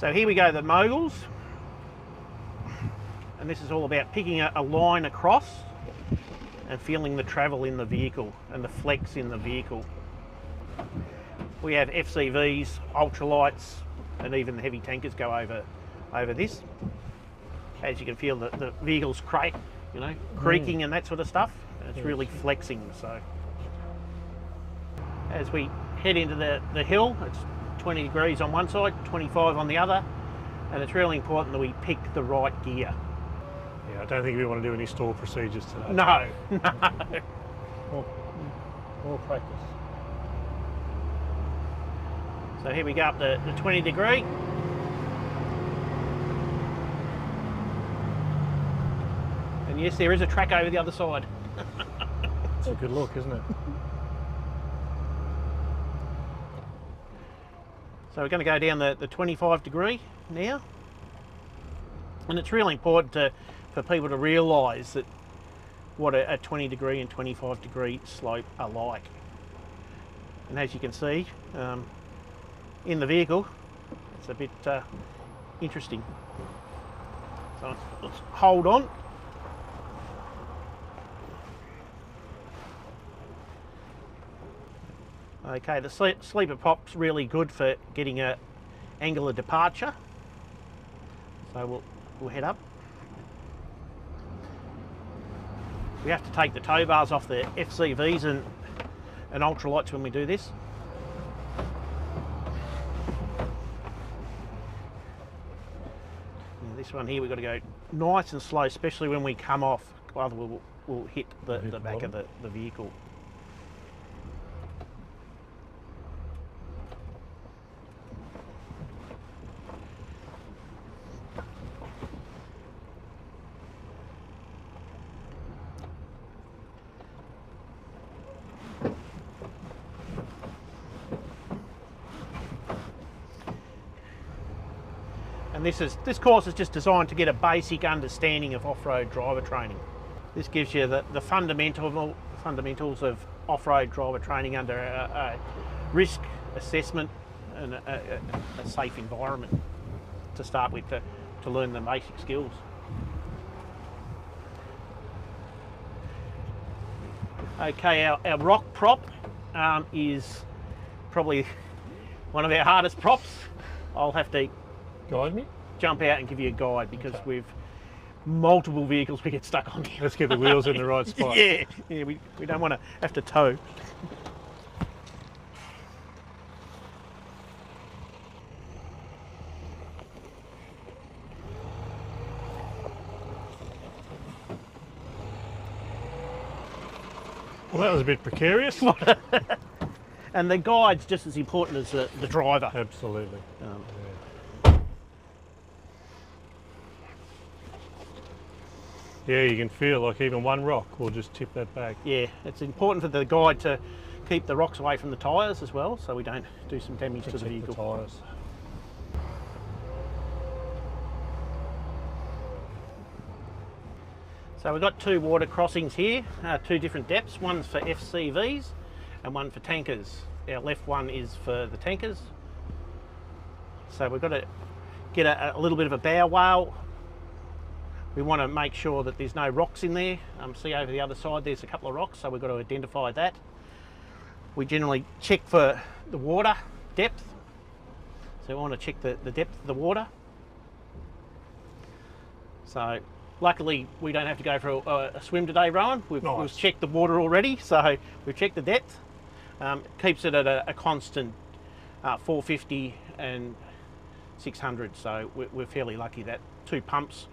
So here we go, the moguls. And this is all about picking a line across and feeling the travel in the vehicle and the flex in the vehicle. We have FCVs, ultralights, and even the heavy tankers go over this. As you can feel, the vehicle's creaking and that sort of stuff. And it's really flexing. So as we head into the hill, it's 20 degrees on one side, 25 on the other, and it's really important that we pick the right gear. Yeah, I don't think we want to do any stall procedures today. No, More practice. So here we go up the 20 degree. And yes, there is a track over the other side. It's a good look, isn't it? So we're going to go down the 25 degree now. And it's really important for people to realise that what a 20 degree and 25 degree slope are like. And as you can see, in the vehicle, it's a bit interesting. So let's hold on. Okay, the sleeper pop's really good for getting a angle of departure. So we'll head up. We have to take the tow bars off the FCVs and ultralights when we do this. Now this one here, we've got to go nice and slow, especially when we come off, otherwise we'll hit the back of the vehicle. And this course is just designed to get a basic understanding of off-road driver training. This gives you the fundamentals of off-road driver training under a risk assessment and a safe environment to start with, to learn the basic skills. Okay, our rock prop is probably one of our hardest props. I'll have to Guide me? Jump out and give you a guide because we've multiple vehicles we get stuck on here. Let's get the wheels in the right spot. Yeah, we don't want to have to tow. Well, that was a bit precarious. And the guide's just as important as the driver. Absolutely. Yeah, you can feel like even one rock will just tip that back. Yeah, it's important for the guide to keep the rocks away from the tyres as well, so we don't do some damage to the vehicle. The tyres. So we've got two water crossings here, two different depths. One's for FCVs and one for tankers. Our left one is for the tankers. So we've got to get a little bit of a bow whale. We want to make sure that there's no rocks in there. See over the other side there's a couple of rocks, so we've got to identify that. We generally check for the water depth. So we want to check the depth of the water. So luckily we don't have to go for a swim today, Rowan. We've checked the water already, so we've checked the depth. It keeps it at a constant 450 and 600, so we're fairly lucky that two pumps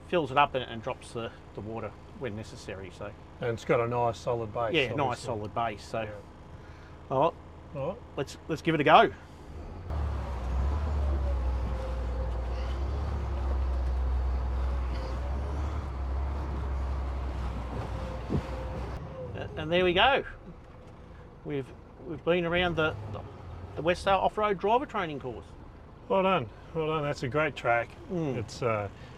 fills it up and drops the water when necessary. So, and it's got a nice solid base. Yeah, obviously. Nice solid base. So, yeah. All right, let's give it a go. And there we go. We've been around the West Sale off-road driver training course. Well done. That's a great track. It's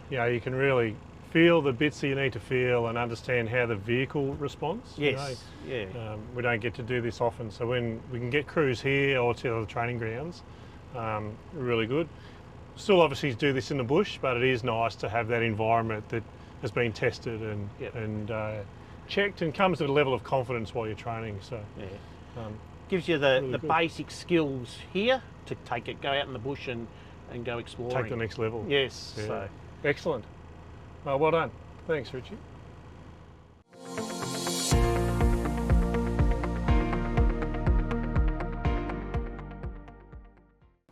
you can really feel the bits that you need to feel and understand how the vehicle responds. Yes. Yeah. We don't get to do this often, so when we can get crews here or to other training grounds, really good. still obviously do this in the bush, but it is nice to have that environment that has been tested and Yep. checked, and comes with a level of confidence while you're training. So Yeah. Gives you the really good. basic skills here to go out in the bush and go exploring. take the next level. Yes. Yeah. So. Excellent. Well done. Thanks, Richie.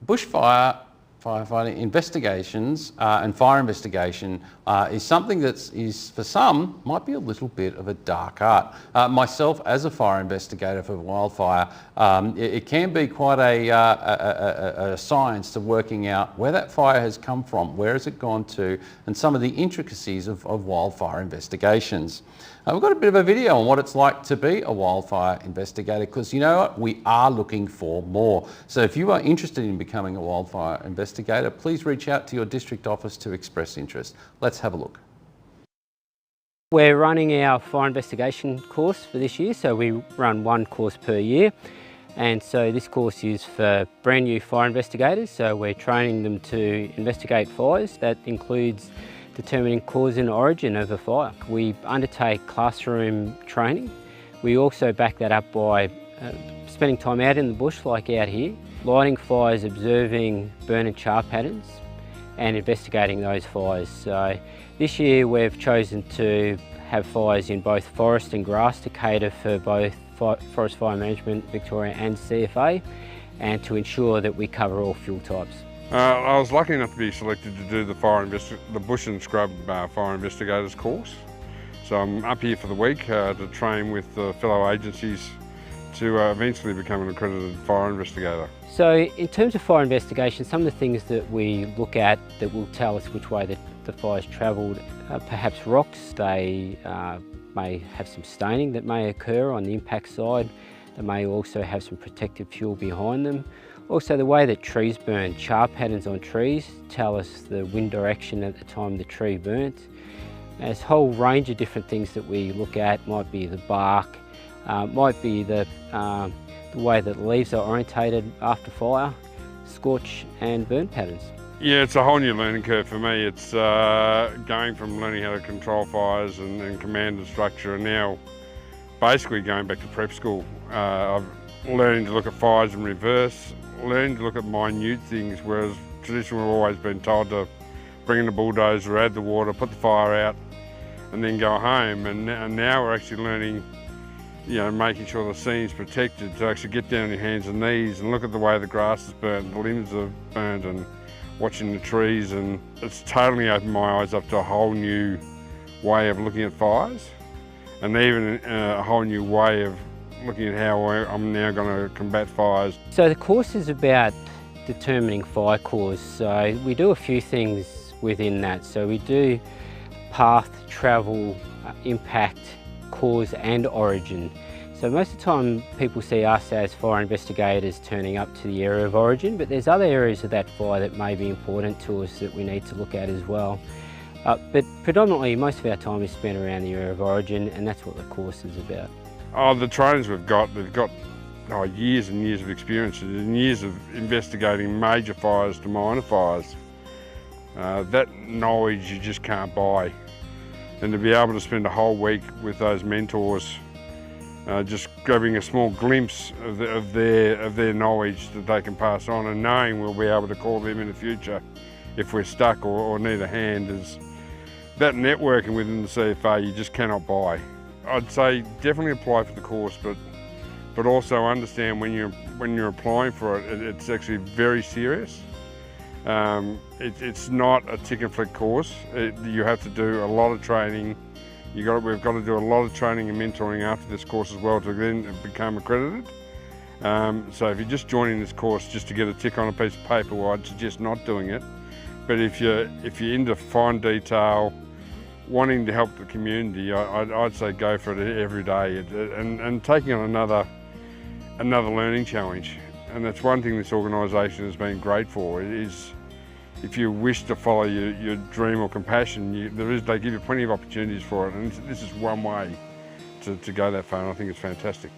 Bushfire firefighting investigations and fire investigation is something that is, for some, might be a little bit of a dark art. Myself, as a fire investigator for wildfire, it can be quite a science to working out where that fire has come from, where has it gone to, and some of the intricacies of wildfire investigations. We've got a bit of a video on what it's like to be a wildfire investigator, because you know what, we are looking for more. So if you are interested in becoming a wildfire investigator, please reach out to your district office to express interest. Let's have a look. We're running our fire investigation course for this year, so we run one course per year. And so this course is for brand new fire investigators, so we're training them to investigate fires. That includes determining cause and origin of a fire. We undertake classroom training. We also back that up by spending time out in the bush, like out here, lighting fires, observing burn and char patterns, and investigating those fires. So this year we've chosen to have fires in both forest and grass to cater for both Forest Fire Management Victoria and CFA, and to ensure that we cover all fuel types. I was lucky enough to be selected to do the Bush and Scrub Fire Investigators course. So I'm up here for the week to train with fellow agencies to eventually become an accredited fire investigator. So in terms of fire investigation, some of the things that we look at that will tell us which way the fire's travelled, perhaps rocks, they may have some staining that may occur on the impact side. They may also have some protective fuel behind them. Also the way that trees burn, char patterns on trees tell us the wind direction at the time the tree burnt. There's a whole range of different things that we look at. Might be the bark, might be the way that leaves are orientated after fire, scorch and burn patterns. Yeah, it's a whole new learning curve for me. It's going from learning how to control fires and command and structure, and now basically going back to prep school. I've learning to look at fires in reverse, learning to look at minute things, whereas traditionally we've always been told to bring in the bulldozer, add the water, put the fire out and then go home. And now we're actually learning, you know, making sure the scene's protected, to actually get down on your hands and knees and look at the way the grass is burnt, the limbs are burnt, and watching the trees. And it's totally opened my eyes up to a whole new way of looking at fires, and even a whole new way of looking at how I'm now going to combat fires. So the course is about determining fire cause. So we do a few things within that. So we do path, travel, impact, cause and origin. So most of the time people see us as fire investigators turning up to the area of origin, but there's other areas of that fire that may be important to us that we need to look at as well. But predominantly most of our time is spent around the area of origin, and that's what the course is about. Oh, the trainers they've got years and years of experience and years of investigating major fires to minor fires. That knowledge you just can't buy. And to be able to spend a whole week with those mentors, just grabbing a small glimpse of their knowledge that they can pass on, and knowing we'll be able to call them in the future if we're stuck or need a hand, is that networking within the CFA you just cannot buy. I'd say definitely apply for the course, but also understand when you're applying for it, it's actually very serious. It's not a tick and flick course. You have to do a lot of training. We've got to do a lot of training and mentoring after this course as well to then become accredited. So if you're just joining this course just to get a tick on a piece of paper, well, I'd suggest not doing it. But if you're into fine detail, wanting to help the community, I'd say go for it every day, and taking on another learning challenge. And that's one thing this organisation has been great for, is if you wish to follow your dream or compassion, they give you plenty of opportunities for it, and this is one way to go that far, and I think it's fantastic.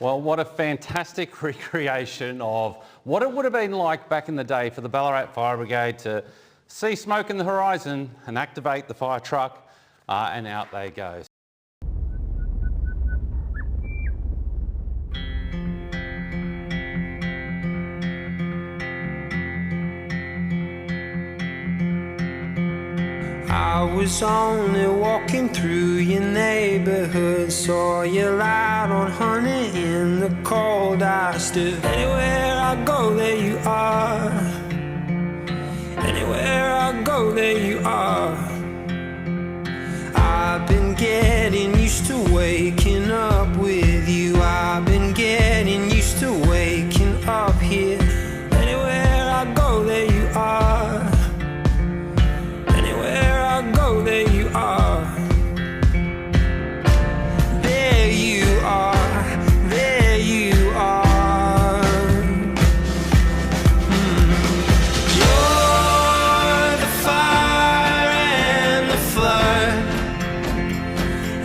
Well, what a fantastic recreation of what it would have been like back in the day for the Ballarat Fire Brigade to see smoke in the horizon and activate the fire truck, and out they go. I was only walking through your neighborhood, saw you light on honey in the cold. I stood anywhere I go, there you are. Anywhere I go, there you are. I've been getting used to waking up with you. I've been getting used to waking up here. Anywhere I go, there you are. Go, there you are. There you are. There you are. You're the fire and the flood,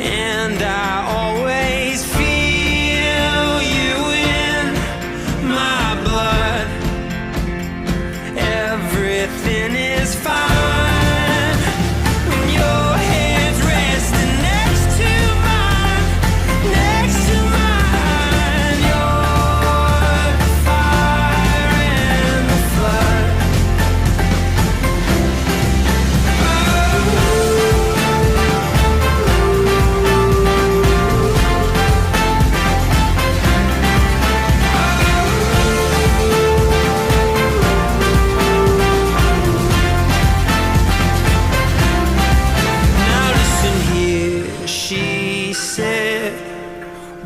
and I always feel you in my blood. Everything is fine.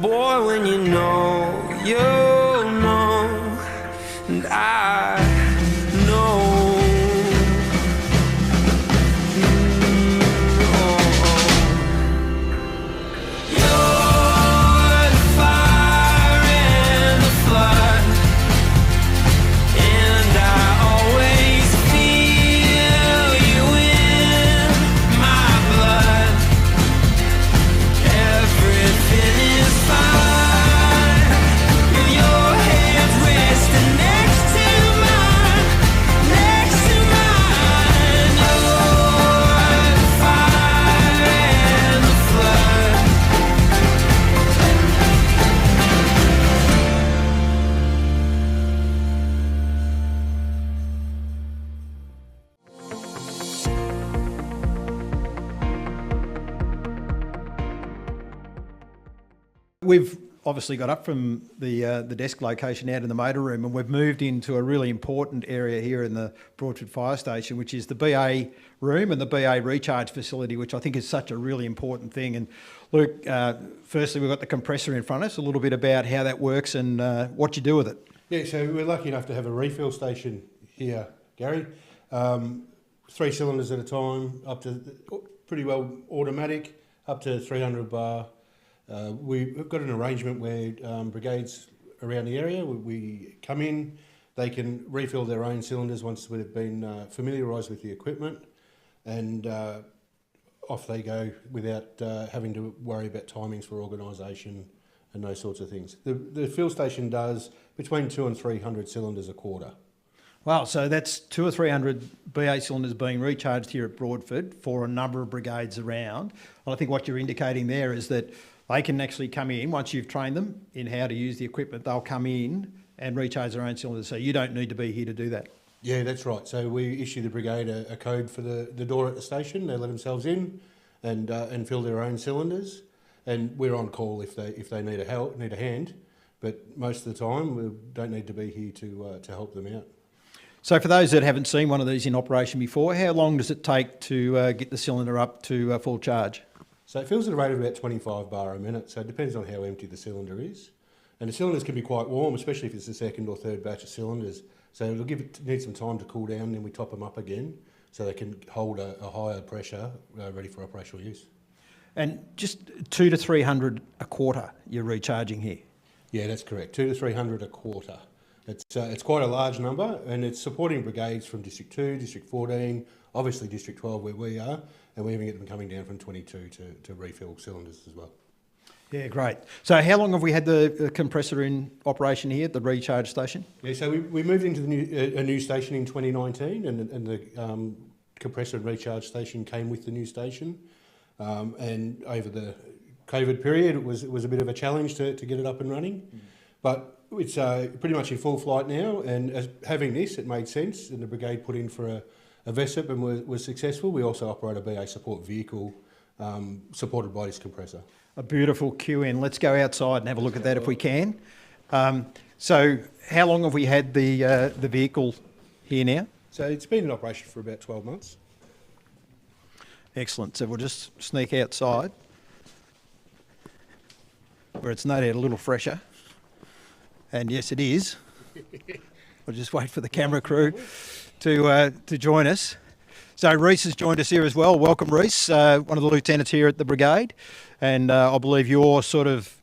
Boy, when you know, you'll know, and I know. You're the fire and the flood, and I always feel you in my blood. Everything is fine with your hands resting next to mine, next to mine. You're the fire and the flood. We've obviously got up from the desk location out in the motor room, and we've moved into a really important area here in the Broadford Fire Station, which is the BA room and the BA recharge facility, which I think is such a really important thing. And Luke, firstly, we've got the compressor in front of us, a little bit about how that works and what you do with it. Yeah, so we're lucky enough to have a refill station here, Gary. 3 cylinders at a time, up to pretty well automatic, up to 300 bar. We've got an arrangement where brigades around the area, we come in, they can refill their own cylinders once they've been familiarised with the equipment, and off they go without having to worry about timings for organisation and those sorts of things. The fill station does between 200 and 300 cylinders a quarter. Wow, so that's 200 or 300 BA cylinders being recharged here at Broadford for a number of brigades around. Well, I think what you're indicating there is that they can actually come in, once you've trained them in how to use the equipment, they'll come in and recharge their own cylinders. So you don't need to be here to do that. Yeah, that's right. So we issue the brigade a code for the door at the station. They let themselves in and fill their own cylinders. And we're on call if they need a hand. But most of the time, we don't need to be here to help them out. So for those that haven't seen one of these in operation before, how long does it take to get the cylinder up to full charge? So it fills at a rate of about 25 bar a minute, so it depends on how empty the cylinder is. And the cylinders can be quite warm, especially if it's the second or third batch of cylinders. So it'll need some time to cool down, then we top them up again so they can hold a higher pressure ready for operational use. And just 200 to 300 a quarter you're recharging here? Yeah, that's correct, 200 to 300 a quarter. It's quite a large number, and it's supporting brigades from District 2, District 14, obviously District 12 where we are, and we even get them coming down from 22 to refill cylinders as well. Yeah, great. So how long have we had the compressor in operation here at the recharge station? Yeah, so we moved into a new station in 2019, and the compressor and recharge station came with the new station. And over the COVID period, it was a bit of a challenge to get it up and running. But it's pretty much in full flight now, and as having this, it made sense, and the brigade put in for a VESIP and was successful. We also operate a BA support vehicle supported by this compressor. A beautiful QN. Let's go outside and have a look at that if we can. So how long have we had the vehicle here now? So it's been in operation for about 12 months. Excellent. So we'll just sneak outside where it's no doubt a little fresher. And yes, it is. We'll just wait for the camera crew to join us. So Reese has joined us here as well. Welcome, Reese, one of the lieutenants here at the brigade. And I believe you're sort of,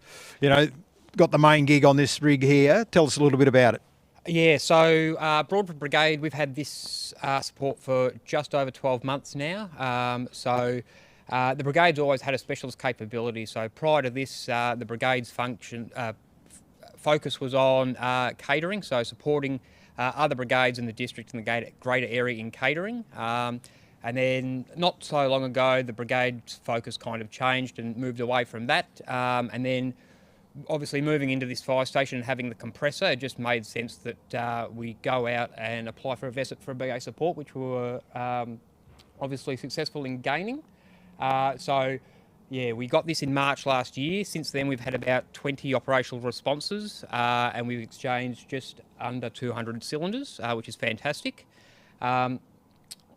got the main gig on this rig here. Tell us a little bit about it. Yeah, so Broadford Brigade, we've had this support for just over 12 months now. The Brigade's always had a specialist capability. So prior to this, the Brigade's focus was on catering, so supporting other brigades in the district and the greater area in catering. And then not so long ago, the Brigade's focus kind of changed and moved away from that. And then obviously moving into this fire station and having the compressor, it just made sense that we go out and apply for a VESIP for a BA support, which we were obviously successful in gaining. Yeah, we got this in March last year. Since then, we've had about 20 operational responses and we've exchanged just under 200 cylinders, which is fantastic.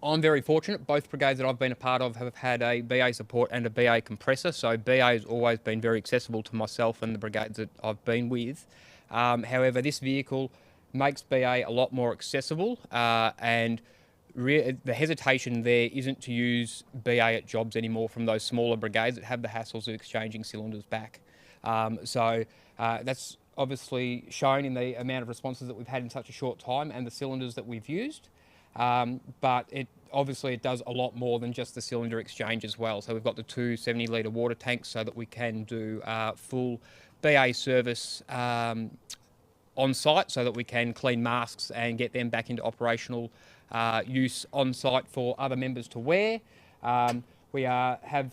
I'm very fortunate. Both brigades that I've been a part of have had a BA support and a BA compressor, so BA has always been very accessible to myself and the brigades that I've been with. However, this vehicle makes BA a lot more accessible and the hesitation there isn't to use BA at jobs anymore from those smaller brigades that have the hassles of exchanging cylinders back. That's obviously shown in the amount of responses that we've had in such a short time and the cylinders that we've used. But it does a lot more than just the cylinder exchange as well. So we've got the two 70-litre water tanks so that we can do full BA service on site so that we can clean masks and get them back into operational use on site for other members to wear. We have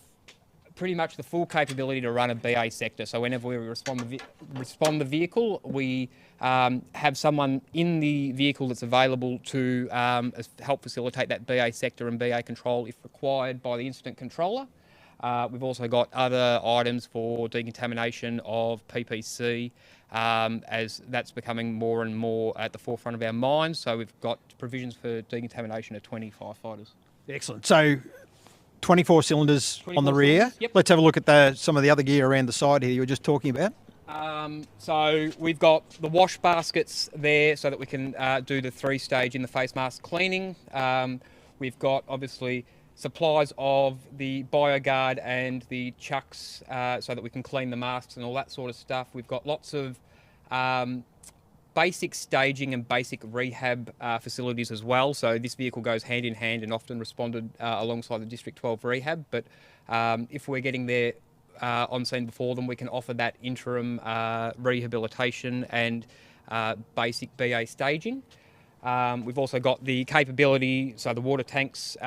pretty much the full capability to run a BA sector. So whenever we respond the vehicle, we have someone in the vehicle that's available to help facilitate that BA sector and BA control if required by the incident controller. We've also got other items for decontamination of PPC as that's becoming more and more at the forefront of our minds. So we've got provisions for decontamination of 20 firefighters. Excellent. So 24 cylinders 24 on the rear. Yep. Let's have a look at some of the other gear around the side here you were just talking about. So we've got the wash baskets there so that we can do the 3-stage in the face mask cleaning. We've got obviously supplies of the BioGuard and the chucks so that we can clean the masks and all that sort of stuff. We've got lots of basic staging and basic rehab facilities as well. So this vehicle goes hand in hand and often responded alongside the District 12 rehab. But if we're getting there on scene before them, we can offer that interim rehabilitation and basic BA staging. We've also got the capability, so the water tanks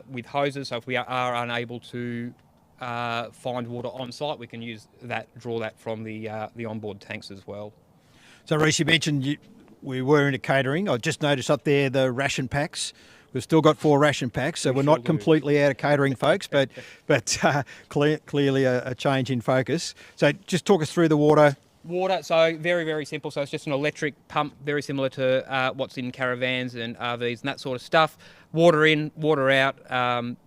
with hoses. So if we are unable to find water on site, we can use that, draw that from the onboard tanks as well. So Reece, you mentioned we were into catering. I just noticed up there the ration packs. We've still got 4 ration packs, so we're not completely out of catering, folks, but clearly a change in focus. So just talk us through the water. Water, so very, very simple. So it's just an electric pump, very similar to what's in caravans and RVs and that sort of stuff. Water in, water out,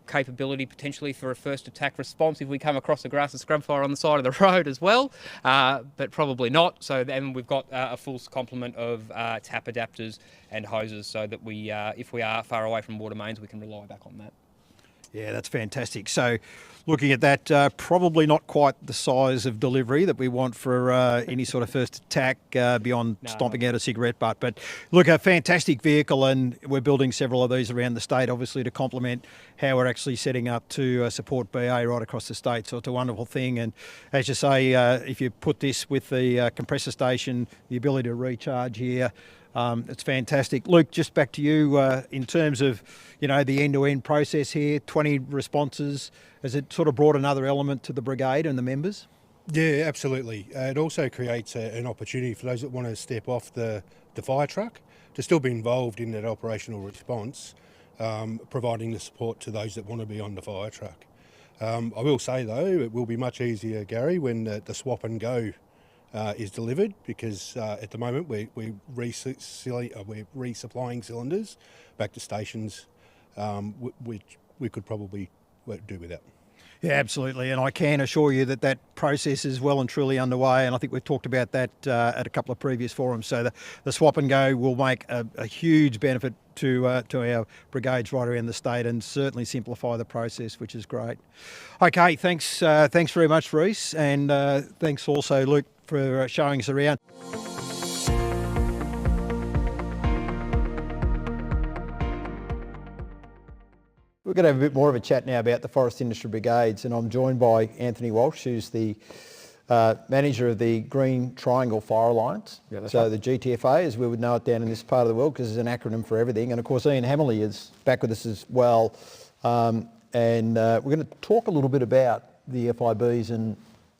capability potentially for a first attack response if we come across a grass and scrub fire on the side of the road as well, but probably not. So then we've got a full complement of tap adapters and hoses so that we, if we are far away from water mains, we can rely back on that. Yeah, that's fantastic. So looking at that, probably not quite the size of delivery that we want for any sort of first attack beyond stomping out a cigarette butt. But look, a fantastic vehicle, and we're building several of these around the state, obviously, to complement how we're actually setting up to support BA right across the state. So it's a wonderful thing. And as you say, if you put this with the compressor station, the ability to recharge here, it's fantastic. Luke, just back to you in terms of, you know, the end-to-end process here, 20 responses. Has it sort of brought another element to the brigade and the members? Yeah, absolutely. It also creates an opportunity for those that want to step off the fire truck to still be involved in that operational response, providing the support to those that want to be on the fire truck. I will say though, it will be much easier, Gary, when the swap and go is delivered, because at the moment we're resupplying cylinders back to stations, which we could probably do without. Yeah, absolutely. And I can assure you that that process is well and truly underway. And I think we've talked about that at a couple of previous forums. So the swap and go will make a huge benefit to our brigades right around the state, and certainly simplify the process, which is great. Okay, thanks very much, Reece. And thanks also, Luke, for showing us around. We're going to have a bit more of a chat now about the Forest Industry Brigades, and I'm joined by Anthony Walsh, who's the manager of the Green Triangle Fire Alliance. Yeah, so right. The GTFA, as we would know it down in this part of the world, because it's an acronym for everything. And of course, Ian Hammerley is back with us as well. And we're going to talk a little bit about the FIBs and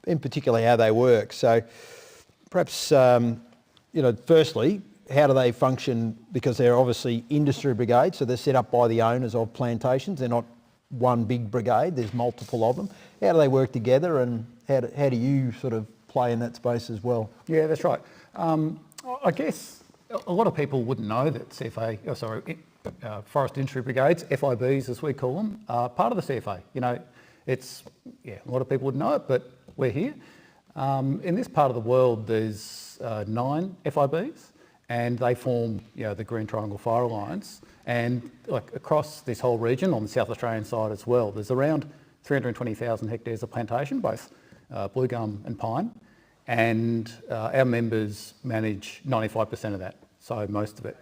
in particular how they work. So perhaps, firstly, how do they function? Because they're obviously industry brigades, so they're set up by the owners of plantations. They're not one big brigade, there's multiple of them. How do they work together, and how do you sort of play in that space as well? Yeah, that's right. I guess a lot of people wouldn't know that Forest Industry Brigades, FIBs as we call them, are part of the CFA. You know, a lot of people wouldn't know it, but we're here. In this part of the world, there's 9 FIBs. And they form, the Green Triangle Fire Alliance. And like across this whole region, on the South Australian side as well, there's around 320,000 hectares of plantation, both blue gum and pine. And our members manage 95% of that, so most of it.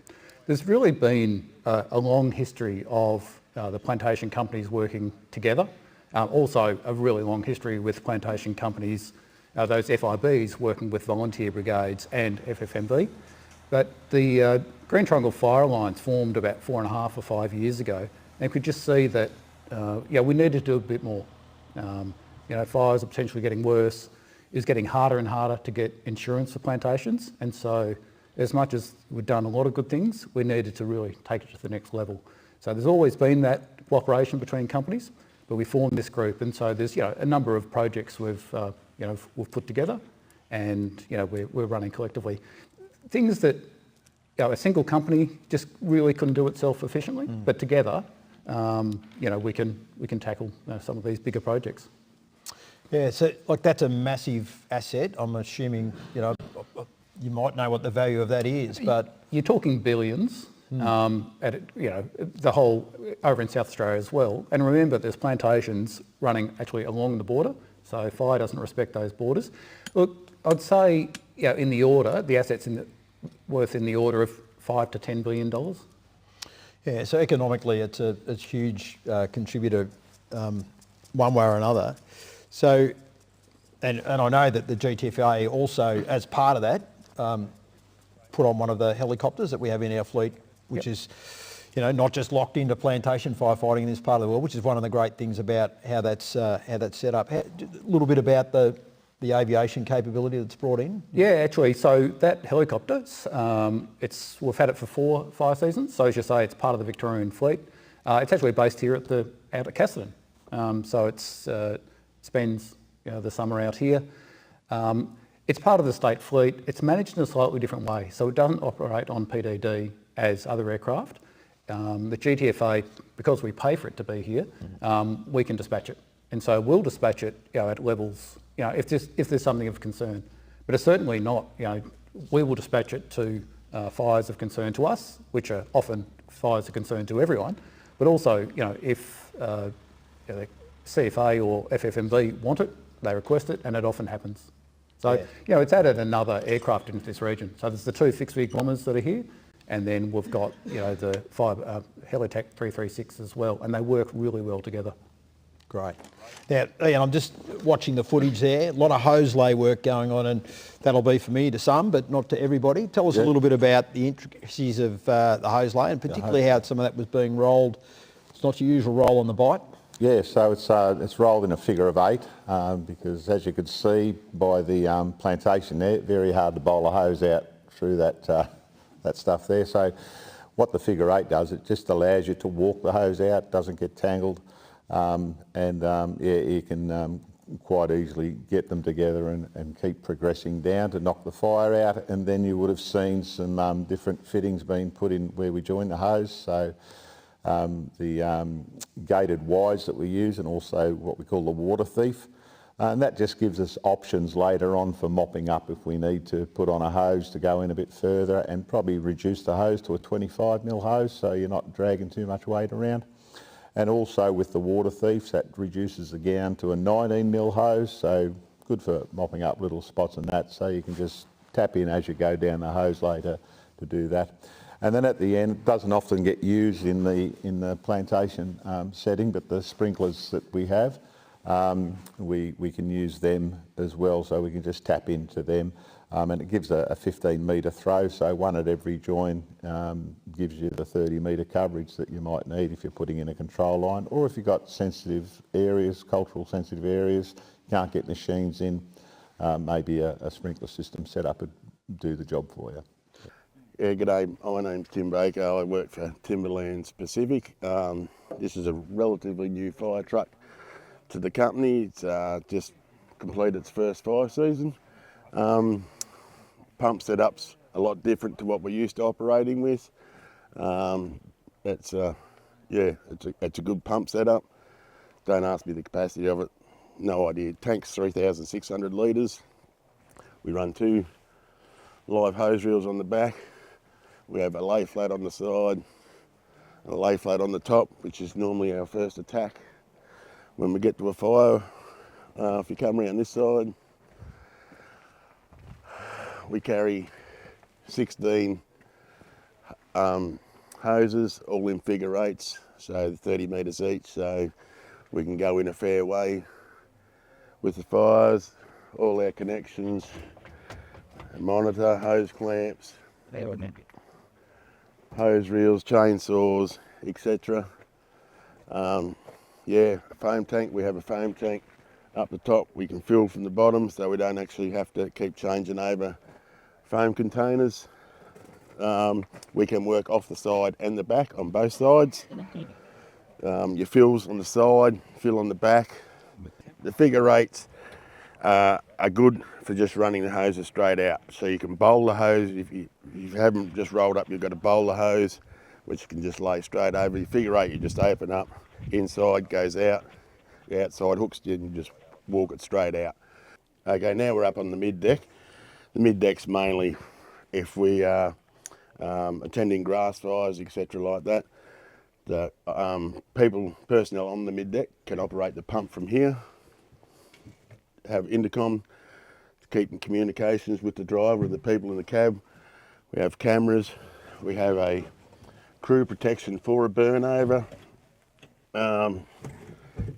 There's really been a long history of the plantation companies working together. Also a really long history with plantation companies, those FIBs working with volunteer brigades and FFMV. But the Green Triangle Fire Alliance formed about 4.5 or 5 years ago, and could just see that we needed to do a bit more. Fires are potentially getting worse. It's getting harder and harder to get insurance for plantations, and so as much as we've done a lot of good things, we needed to really take it to the next level. So there's always been that cooperation between companies, but we formed this group, and so there's a number of projects we've put together, and we're running collectively. Things that a single company just really couldn't do itself efficiently, but together, we can tackle some of these bigger projects. Yeah, so like that's a massive asset. I'm assuming you might know what the value of that is, but you're talking billions. The whole over in South Australia as well. And remember, there's plantations running actually along the border, so fire doesn't respect those borders. Look, I'd say in the order, the assets worth in the order of $5 to $10 billion. Yeah, so economically, it's a huge contributor one way or another. So, and I know that the GTFA also, as part of that, put on one of the helicopters that we have in our fleet, which is, not just locked into plantation firefighting in this part of the world, which is one of the great things about how that's set up. A little bit about the aviation capability that's brought in? Yeah, actually, so that helicopter, we've had it for 4 fire seasons. So as you say, it's part of the Victorian fleet. It's actually based here out at Casterton. So it spends the summer out here. It's part of the state fleet. It's managed in a slightly different way. So it doesn't operate on PDD as other aircraft. The GTFA, because we pay for it to be here, we can dispatch it. And so we'll dispatch it at levels, if there's something of concern. But it's certainly not, we will dispatch it to fires of concern to us, which are often fires of concern to everyone. But also, if the CFA or FFMB want it, they request it, and it often happens. So, it's added another aircraft into this region. So there's the 2 fixed-wing bombers that are here, and then we've got, the 5 Helitac 336 as well, and they work really well together. Great. Now, Ian, I'm just watching the footage there. A lot of hose lay work going on, and that'll be familiar to some, but not to everybody. Tell us a little bit about the intricacies of the hose lay, and particularly how some of that was being rolled. It's not your usual roll on the bite. Yeah, so it's rolled in a figure of 8 because, as you could see by the plantation there, very hard to bowl a hose out through that stuff there. So what the figure 8 does, it just allows you to walk the hose out, doesn't get tangled, you can quite easily get them together and keep progressing down to knock the fire out. And then you would have seen some different fittings being put in where we join the hose. So the gated wides that we use, and also what we call the water thief. And that just gives us options later on for mopping up if we need to put on a hose to go in a bit further, and probably reduce the hose to a 25mm hose so you're not dragging too much weight around. And also with the water thieves, that reduces the gown to a 19mm hose, so good for mopping up little spots and that, so you can just tap in as you go down the hose later to do that. And then at the end, it doesn't often get used in the plantation setting, but the sprinklers that we have, we can use them as well, so we can just tap into them. And it gives a 15-metre throw, so one at every join gives you the 30-metre coverage that you might need if you're putting in a control line, or if you've got sensitive areas, cultural sensitive areas, can't get machines in, maybe a sprinkler system set up would do the job for you. Yeah, g'day, my name's Tim Baker, I work for Timberlands Pacific. This is a relatively new fire truck to the company. It's just completed its first fire season. Pump setup's a lot different to what we're used to operating with. It's a good pump setup. Don't ask me the capacity of it, no idea. Tank's 3,600 litres. We run 2 live hose reels on the back. We have a lay flat on the side and a lay flat on the top, which is normally our first attack. When we get to a fire, if you come around this side, we carry 16 hoses, all in figure 8s, so 30 metres each, so we can go in a fair way with the fires, all our connections, monitor, hose clamps, hose reels, chainsaws, etc. Foam tank, we have a foam tank up the top. We can fill from the bottom, so we don't actually have to keep changing over foam containers. We can work off the side and the back on both sides. Your fills on the side, fill on the back. The figure 8s are good for just running the hoses straight out. So you can bowl the hose. If you haven't just rolled up, you've got to bowl the hose, which you can just lay straight over. Your figure 8, you just open up, inside goes out, the outside hooks, you can just walk it straight out. Okay, now we're up on the mid deck. The mid deck's mainly if we are attending grass fires, etc. like that. The personnel on the mid deck can operate the pump from here, have intercom to keep in communications with the driver and the people in the cab. We have cameras. We have a crew protection for a burnover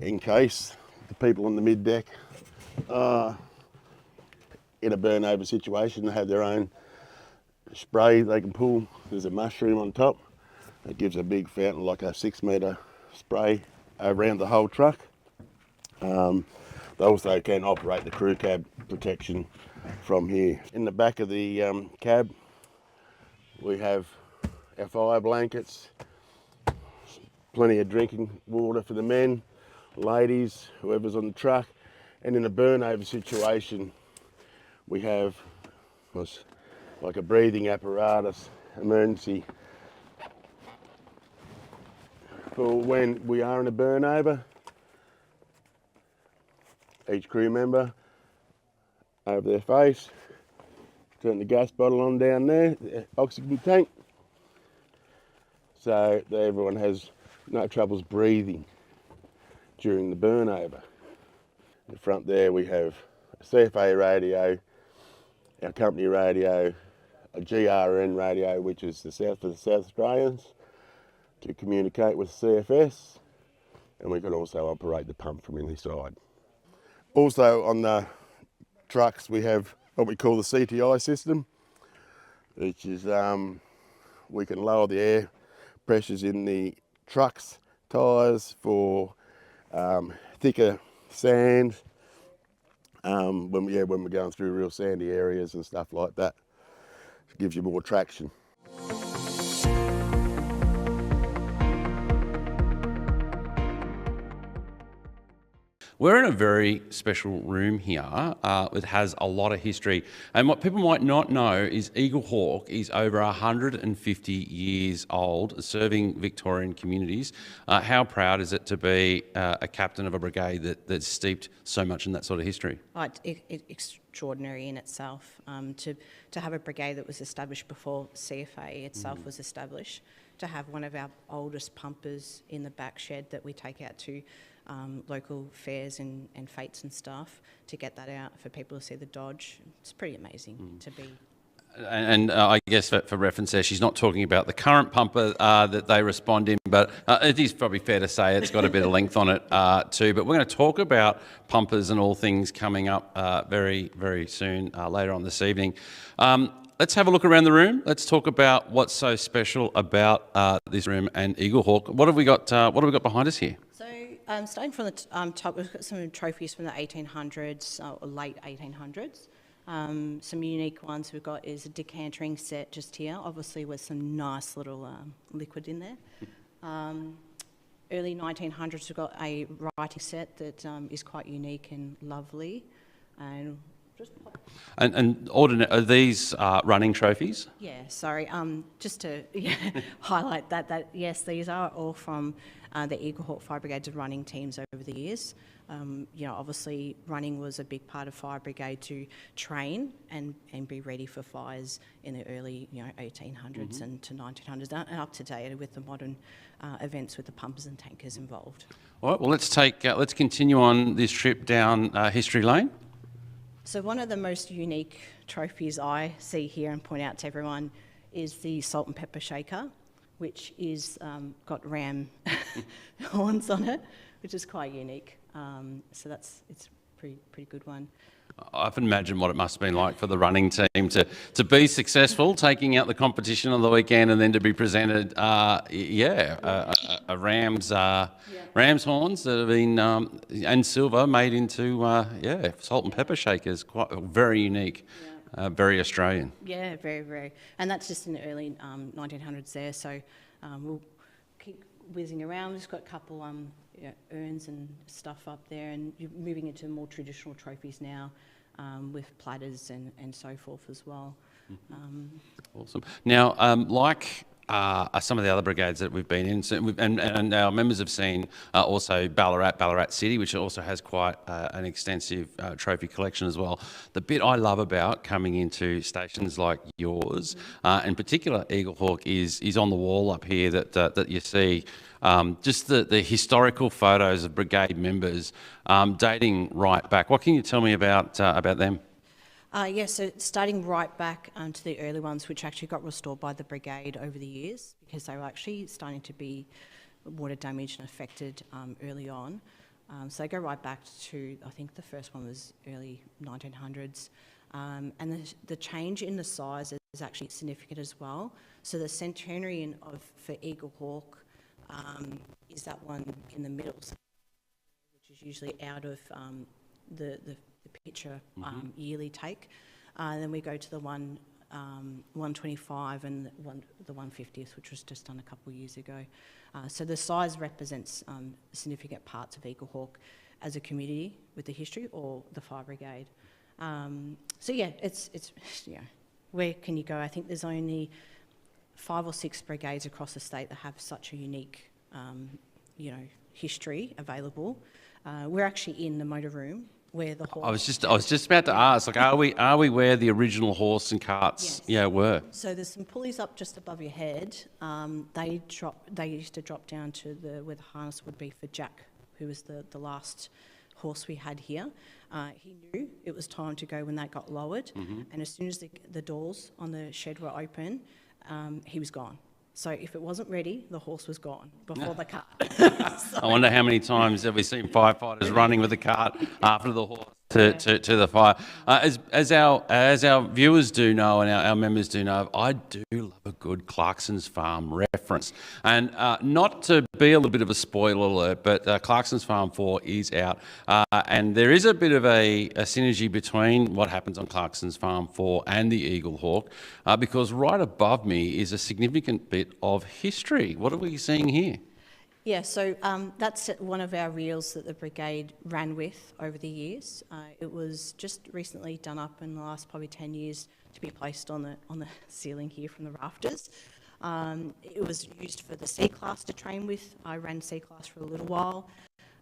in case the people on the mid deck are in a burnover situation. They have their own spray they can pull. There's a mushroom on top. It gives a big fountain, like a 6-metre spray around the whole truck. They also can operate the crew cab protection from here. In the back of the cab, we have our fire blankets, plenty of drinking water for the men, ladies, whoever's on the truck. And in a burnover situation, we have like a breathing apparatus, emergency, for when we are in a burnover. Each crew member over their face, turn the gas bottle on down there, the oxygen tank, so that everyone has no troubles breathing during the burnover. In the front there we have a CFA radio, our company radio, a GRN radio, which is the South for the South Australians, to communicate with CFS, and we can also operate the pump from inside. Also on the trucks we have what we call the CTI system, which is we can lower the air pressures in the trucks, tyres for thicker sand when we're going through real sandy areas and stuff like that. It gives you more traction. We're in a very special room here. It has a lot of history. And what people might not know is Eaglehawk is over 150 years old, serving Victorian communities. How proud is it to be a captain of a brigade that's steeped so much in that sort of history? It's extraordinary in itself. To have a brigade that was established before CFA itself was established, to have one of our oldest pumpers in the back shed that we take out to local fairs and fetes and stuff, to get that out for people to see the Dodge. It's pretty amazing to be. And I guess for reference there, she's not talking about the current pumper that they respond in, but it is probably fair to say it's got a bit of length on it too. But we're going to talk about pumpers and all things coming up very, very soon, later on this evening. Let's have a look around the room. Let's talk about what's so special about this room and Eaglehawk. What have we got behind us here? So starting from the top, we've got some trophies from the 1800s or late 1800s. Some unique ones we've got is a decantering set just here, obviously with some nice little liquid in there. Early 1900s we've got a writing set that is quite unique and lovely. And are these running trophies? Yeah, sorry. Just to highlight that yes, these are all from the Eaglehawk Fire Brigade's running teams over the years. Obviously running was a big part of Fire Brigade to train and be ready for fires in the early 1800s and to 1900s, and up to date with the modern events with the pumpers and tankers involved. All right. Well, let's continue on this trip down history lane. So one of the most unique trophies I see here and point out to everyone is the salt and pepper shaker, which is got ram horns on it, which is quite unique. So it's a pretty good one. I can imagine what it must have been like for the running team to be successful, taking out the competition on the weekend, and then to be presented, a ram's horns that have been and silver made into salt and pepper shakers. Quite very unique, very Australian. Yeah, very, very, and that's just in the early 1900s there. So we'll keep whizzing around. We've just got a couple urns and stuff up there, and you're moving into more traditional trophies now with platters and so forth as well. Awesome. Now, like some of the other brigades that we've been in, and our members have seen also Ballarat City, which also has quite an extensive trophy collection as well. The bit I love about coming into stations like yours, in particular Eaglehawk, is on the wall up here that you see. Just the historical photos of brigade members dating right back. What can you tell me about them? So starting right back to the early ones, which actually got restored by the brigade over the years, because they were actually starting to be water damaged and affected early on. So they go right back to, I think the first one was early 1900s. And the change in the size is actually significant as well. So the centenarian for Eaglehawk is that one in the middle, which is usually out of the picture yearly take. Then we go to the 125 and the 150th, which was just done a couple of years ago. So the size represents significant parts of Eaglehawk as a community with the history, or the fire brigade. It's where can you go? I think there's only 5 or 6 brigades across the state that have such a unique, history available. We're actually in the motor room where the horse. I was just about to ask, like, are we where the original horse and carts, were? So there's some pulleys up just above your head. They used to drop down to where the harness would be for Jack, who was the last horse we had here. He knew it was time to go when that got lowered, and as soon as the doors on the shed were open, he was gone. So if it wasn't ready, the horse was gone before the cart. I wonder how many times have we seen firefighters running with the cart after the horse to the fire. As our viewers do know and our members do know, I do love a good Clarkson's Farm reference. And not to be a little bit of a spoiler alert, but Clarkson's Farm 4 is out. And there is a bit of a synergy between what happens on Clarkson's Farm 4 and the Eaglehawk, because right above me is a significant bit of history. What are we seeing here? Yeah, so that's one of our reels that the Brigade ran with over the years. It was just recently done up in the last probably 10 years to be placed on the ceiling here from the rafters. It was used for the C-Class to train with. I ran C-Class for a little while.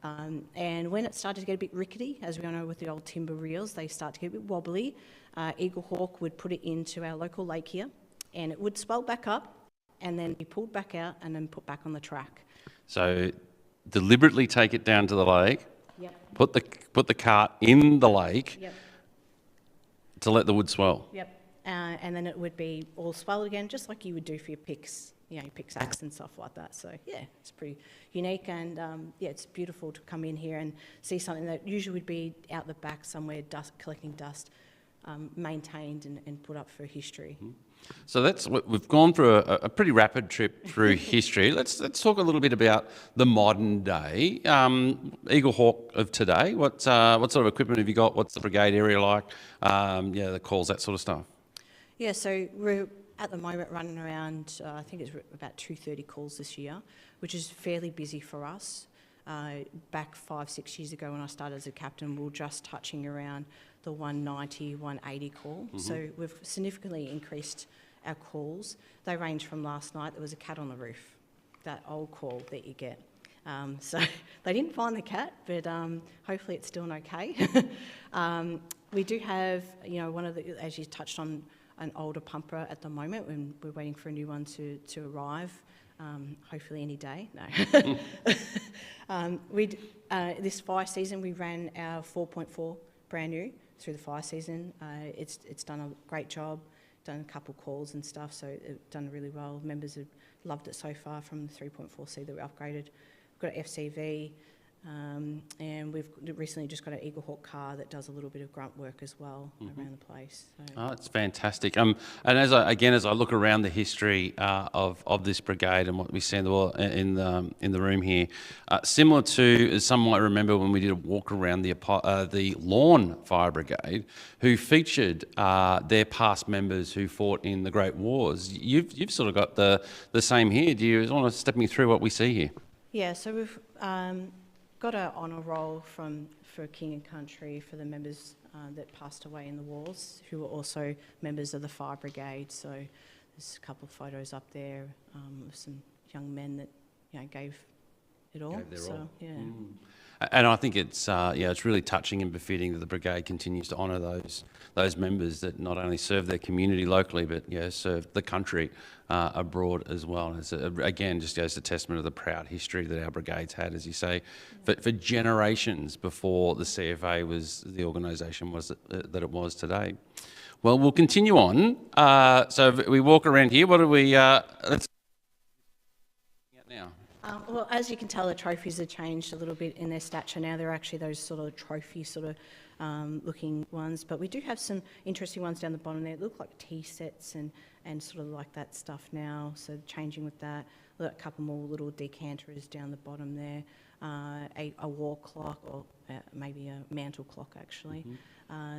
And when it started to get a bit rickety, as we all know with the old timber reels, they start to get a bit wobbly. Eaglehawk would put it into our local lake here, and it would swell back up and then be pulled back out and then put back on the track. So deliberately take it down to the lake, Yep. put the cart in the lake, Yep. to let the wood swell. Yep. And then it would be all swelled again, just like you would do for your picks, your pickaxe and stuff like that. So yeah, it's pretty unique, and it's beautiful to come in here and see something that usually would be out the back somewhere, collecting dust, maintained and put up for history. So we've gone through a pretty rapid trip through history. Let's talk a little bit about the modern day. Eaglehawk of today, what sort of equipment have you got? What's the brigade area like? The calls, that sort of stuff. Yeah, so we're at the moment running around, I think it's about 230 calls this year, which is fairly busy for us. Back 5-6 years ago when I started as a captain, we were just touching around the 190, 180 call. So we've significantly increased our calls. They range from last night, there was a cat on the roof, that old call that you get. So they didn't find the cat, but hopefully it's still okay. We do have, one of the, as you touched on, an older pumper at the moment, and we're waiting for a new one to arrive. Hopefully any day. No. This fire season we ran our 4.4 brand new through the fire season. It's done a great job, done a couple calls and stuff, so it's done really well. Members have loved it so far from the 3.4C that we upgraded. We've got an FCV, and we've recently just got an Eaglehawk car that does a little bit of grunt work as well around the place. So. Oh, it's fantastic. And as I look around the history of this brigade and what we see in the room here, similar to, as some might remember when we did a walk around the Lawn Fire Brigade, who featured their past members who fought in the Great Wars. You've sort of got the same here. Do you want to step me through what we see here? Yeah, so we've got an honour roll for King and Country for the members that passed away in the wars, who were also members of the Fire Brigade. So there's a couple of photos up there of some young men that gave it all. Gave their all. Yeah. And I think it's really touching and befitting that the brigade continues to honour those members that not only serve their community locally, but serve the country abroad as well. And it's again just goes to testament of the proud history that our brigades had, as you say, for generations before the CFA was the organisation that it was today. Well, we'll continue on. So we walk around here. What do we? Let's now. Well, as you can tell, the trophies have changed a little bit in their stature now. They're actually those sort of trophy looking ones, but we do have some interesting ones down the bottom there. They look like tea sets and sort of like that stuff now, so changing with that. We've got a couple more little decanters down the bottom there, a wall clock, or maybe a mantle clock actually.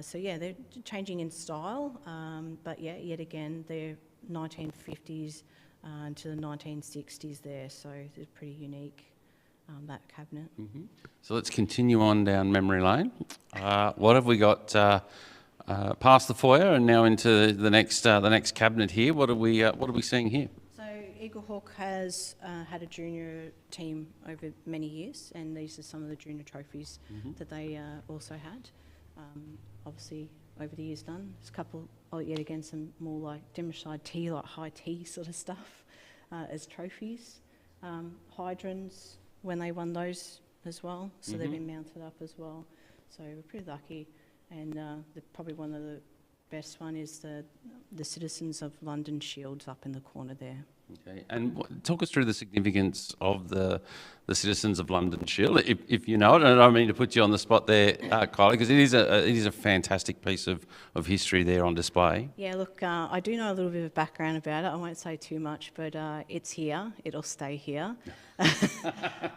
So yeah, they're changing in style, but yeah, yet again, they're 1950s to the 1960s there, so it's pretty unique, that cabinet. So let's continue on down memory lane. What have we got past the foyer and now into the next cabinet here? What are we seeing here? So Eaglehawk has had a junior team over many years, and these are some of the junior trophies that they also had. Obviously, over the years done. There's a couple, yet again, some more like demonstrated tea, like high tea sort of stuff as trophies. Hydrants, when they won those as well, so they've been mounted up as well. So we're pretty lucky, and probably one of the best one is the Citizens of London shields up in the corner there. Okay, and talk us through the significance of the Citizens of London Shield, if you know it. And I don't mean to put you on the spot there, Kylie, because it is a fantastic piece of history there on display. Yeah, look, I do know a little bit of background about it. I won't say too much, but it's here. It'll stay here.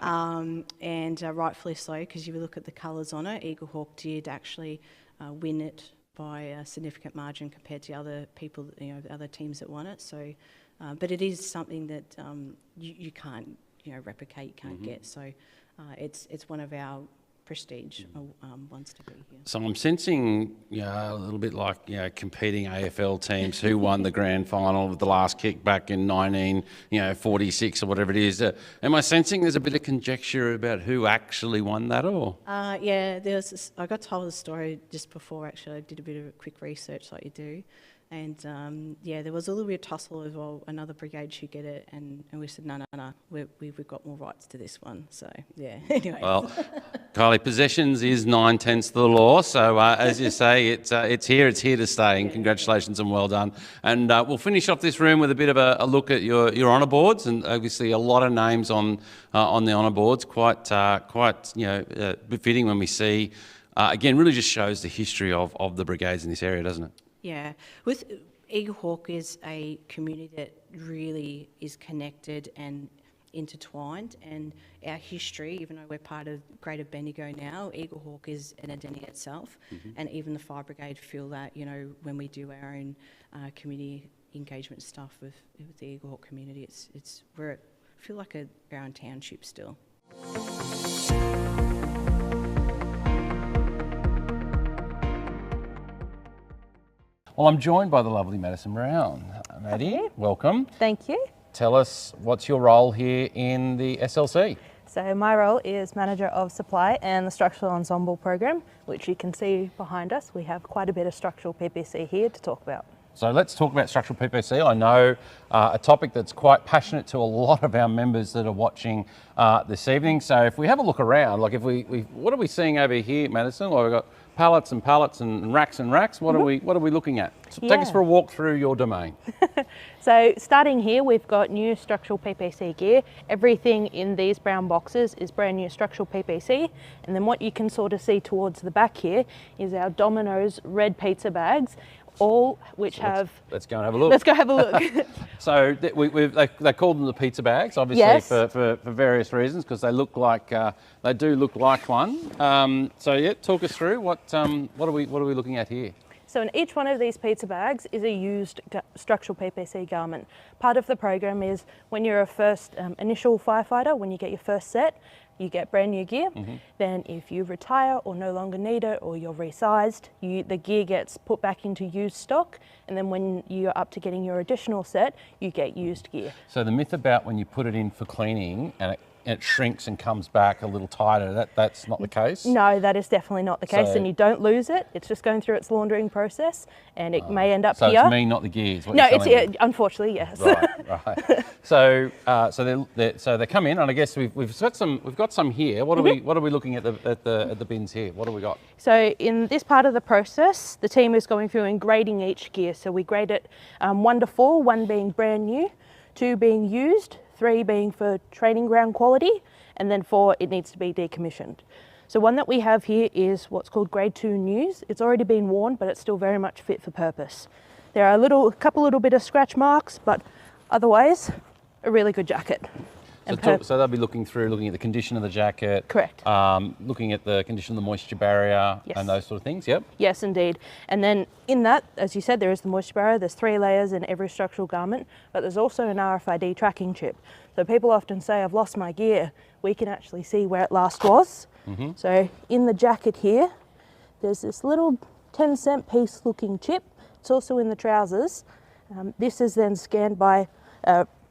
And rightfully so, because you look at the colours on it, Eaglehawk did actually win it by a significant margin compared to other people, the other teams that won it. So, but it is something that you can't, replicate, you can't get. So, it's one of our prestige ones to be here. So I'm sensing, a little bit like, competing AFL teams who won the grand final of the last kick back in 1946 or whatever it is. Am I sensing there's a bit of conjecture about who actually won that, or? Yeah, I got told the story just before, actually. I did a bit of quick research like you do. And there was a little bit of tussle as well. Another brigade should get it, and we said, no, we've got more rights to this one. So, yeah, anyway. Well, Kylie, possessions is 9/10 of the law. So, as you say, it's here to stay, and congratulations and well done. And we'll finish off this room with a bit of a look at your honour boards, and obviously a lot of names on the honour boards. Quite befitting when we see, again, really just shows the history of the brigades in this area, doesn't it? Yeah, with Eaglehawk is a community that really is connected and intertwined, and our history, even though we're part of Greater Bendigo now, Eaglehawk is an identity itself, and even the Fire Brigade feel that, when we do our own community engagement stuff with the Eaglehawk community, I feel like our own township still. Well, I'm joined by the lovely Madison Brown. Maddie, welcome. Thank you. Tell us, what's your role here in the SLC? So my role is Manager of Supply and the Structural Ensemble Program, which you can see behind us. We have quite a bit of structural PPC here to talk about. So let's talk about structural PPC. I know a topic that's quite passionate to a lot of our members that are watching this evening. So if we have a look around, like what are we seeing over here, Madison? Well, we've got pallets and pallets and racks and racks. What are we looking at? So take us for a walk through your domain. So starting here, we've got new structural PPC gear. Everything in these brown boxes is brand new structural PPC. And then what you can sort of see towards the back here is our Domino's red pizza bags, all which let's go and have a look. Let's go have a look. So they called them the pizza bags, obviously, yes, for various reasons, because they look like they do look like one. So yeah, talk us through what are we looking at here? So in each one of these pizza bags is a used structural PPC garment. Part of the program is when you're a first initial firefighter, when you get your first set, you get brand new gear. Then if you retire or no longer need it, or you're resized, the gear gets put back into used stock. And then when you're up to getting your additional set, you get used gear. So the myth about when you put it in for cleaning and it shrinks and comes back a little tighter, that's not the case? No, that is definitely not the case, and you don't lose it. It's just going through its laundering process, and it may end up here. So it's me, not the gears? No, it's unfortunately, yes. Right. So they come in, and I guess we've got some here. What are we looking at the bins here? What do we got? So in this part of the process, the team is going through and grading each gear. So we grade it 1 to 4, 1 being brand new, 2 being used, 3 being for training ground quality, and then 4, it needs to be decommissioned. So one that we have here is what's called grade 2 news. It's already been worn, but it's still very much fit for purpose. There are a couple little bit of scratch marks, but otherwise, a really good jacket. So they'll be looking at the condition of the jacket. Correct. Looking at the condition of the moisture barrier, yes, and those sort of things, yep. Yes, indeed. And then in that, as you said, there is the moisture barrier. There's 3 layers in every structural garment, but there's also an RFID tracking chip. So people often say, I've lost my gear. We can actually see where it last was. So in the jacket here, there's this little 10-cent piece looking chip. It's also in the trousers. This is then scanned by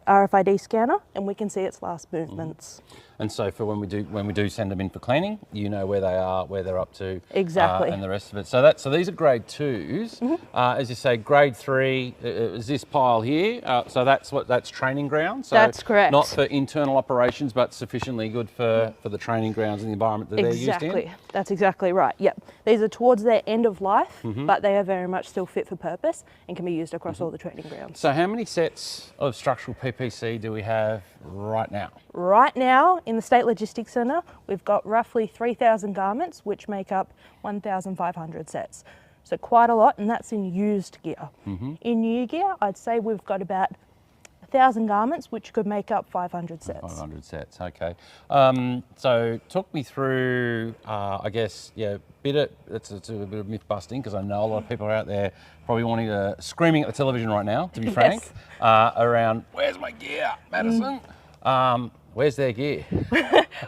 RFID scanner, and we can see its last movements. And so for when we do send them in for cleaning, you know where they are, where they're up to, Exactly. and the rest of it. So these are grade 2s. As you say, grade 3 is this pile here. So that's training grounds. So that's correct. Not for internal operations, but sufficiently good for the training grounds and the environment that they're used in. That's exactly right. Yep. These are towards their end of life, but they are very much still fit for purpose and can be used across all the training grounds. So how many sets of structural PPC do we have right now? Right now, in the State Logistics Centre, we've got roughly 3,000 garments, which make up 1,500 sets. So quite a lot, and that's in used gear. In new gear, I'd say we've got about 1,000 garments, which could make up 500 sets. 500 sets, okay. So talk me through, I guess, it's a bit of myth busting, because I know a lot of people are out there probably screaming at the television right now, to be frank, around, where's my gear, Madison? Where's their gear?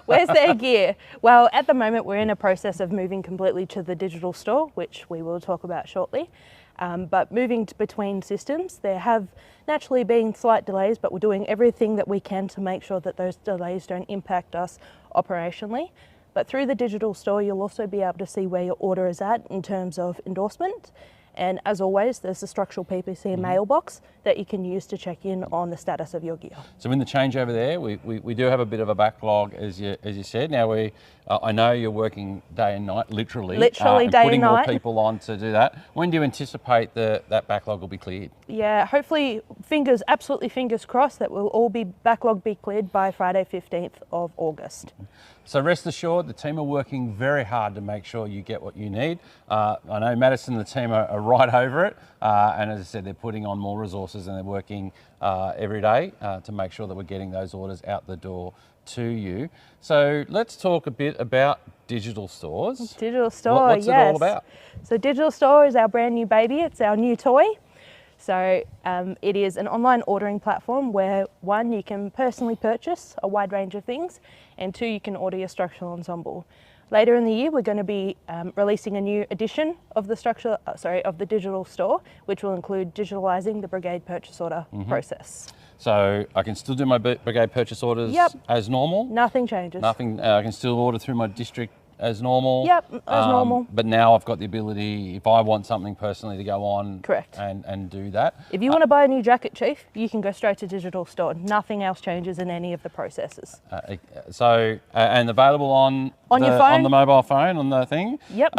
Where's their gear? Well, at the moment, we're in a process of moving completely to the digital store, which we will talk about shortly. But moving between systems, there have naturally been slight delays, but we're doing everything that we can to make sure that those delays don't impact us operationally. But through the digital store, you'll also be able to see where your order is at in terms of endorsement. And as always, there's a structural PPC mailbox that you can use to check in on the status of your gear. So in the changeover there, we do have a bit of a backlog, as you said. Now I know you're working day and night, literally day and night, putting more people on to do that. When do you anticipate that backlog will be cleared? Yeah, hopefully, absolutely fingers crossed that we'll all be backlog be cleared by Friday 15th of August. So rest assured, the team are working very hard to make sure you get what you need. I know Madison and the team are right over it, and as I said, they're putting on more resources and they're working every day to make sure that we're getting those orders out the door to you. So let's talk a bit about digital stores. Digital store, What's it all about? So digital store is our brand new baby. It's our new toy. So it is an online ordering platform where, one, you can personally purchase a wide range of things, and two, you can order your structural ensemble. Later in the year, we're going to be releasing a new edition of the digital store, which will include digitalising the Brigade purchase order process. So I can still do my Brigade purchase orders as normal? Nothing changes. I can still order through my district as normal? Yep, as normal. But now I've got the ability, if I want something personally, to go on and do that. If you want to buy a new jacket, Chief, you can go straight to digital store. Nothing else changes in any of the processes. And available on your phone? On the mobile phone, on the thing? Yep.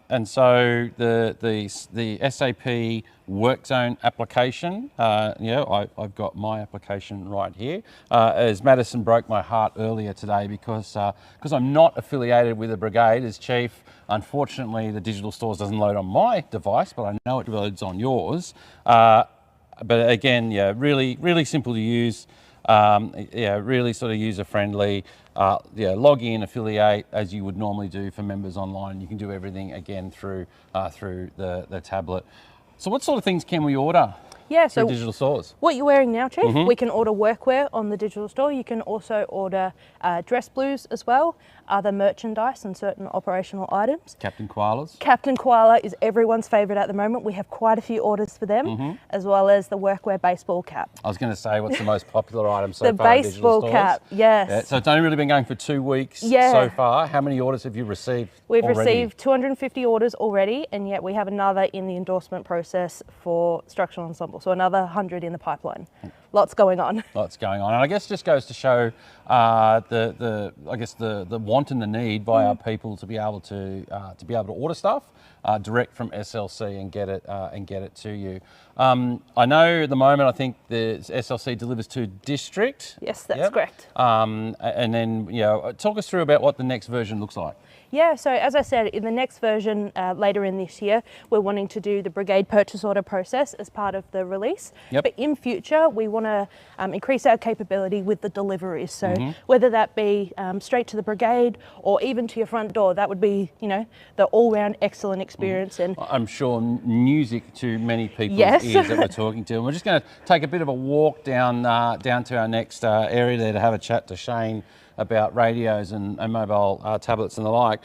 And so the SAP Work Zone application, I've got my application right here. As Madison broke my heart earlier today because I'm not affiliated with the Brigade as Chief. Unfortunately, the digital stores doesn't load on my device, but I know it loads on yours. But again, really simple to use. Really sort of user friendly. Log in, affiliate as you would normally do for members online. You can do everything again through the tablet. So what sort of things can we order through digital stores? What you're wearing now, Chief, we can order workwear on the digital store. You can also order dress blues as well, other merchandise and certain operational items. Captain Koalas? Captain Koala is everyone's favourite at the moment. We have quite a few orders for them, as well as the workwear baseball cap. I was going to say, what's the most popular item so the far in digital stores? The baseball cap, yes. Yeah, so it's only really been going for 2 weeks so far. How many orders have you received We've already? received 250 orders already, and yet we have another in the endorsement process for structural ensemble, so another 100 in the pipeline. Lots going on. Lots going on, and I guess just goes to show the want and the need by our people to be able to order stuff direct from SLC and get it to you. I know at the moment I think the SLC delivers to district. Yes, that's correct. And then talk us through about what the next version looks like. Yeah, so as I said, in the next version later in this year, we're wanting to do the Brigade purchase order process as part of the release. Yep. But in future, we want to increase our capability with the deliveries. So whether that be straight to the Brigade or even to your front door, that would be, the all-round excellent experience. And I'm sure music to many people's ears that we're talking to. And we're just going to take a bit of a walk down to our next area there to have a chat to Shane about radios and mobile tablets and the like.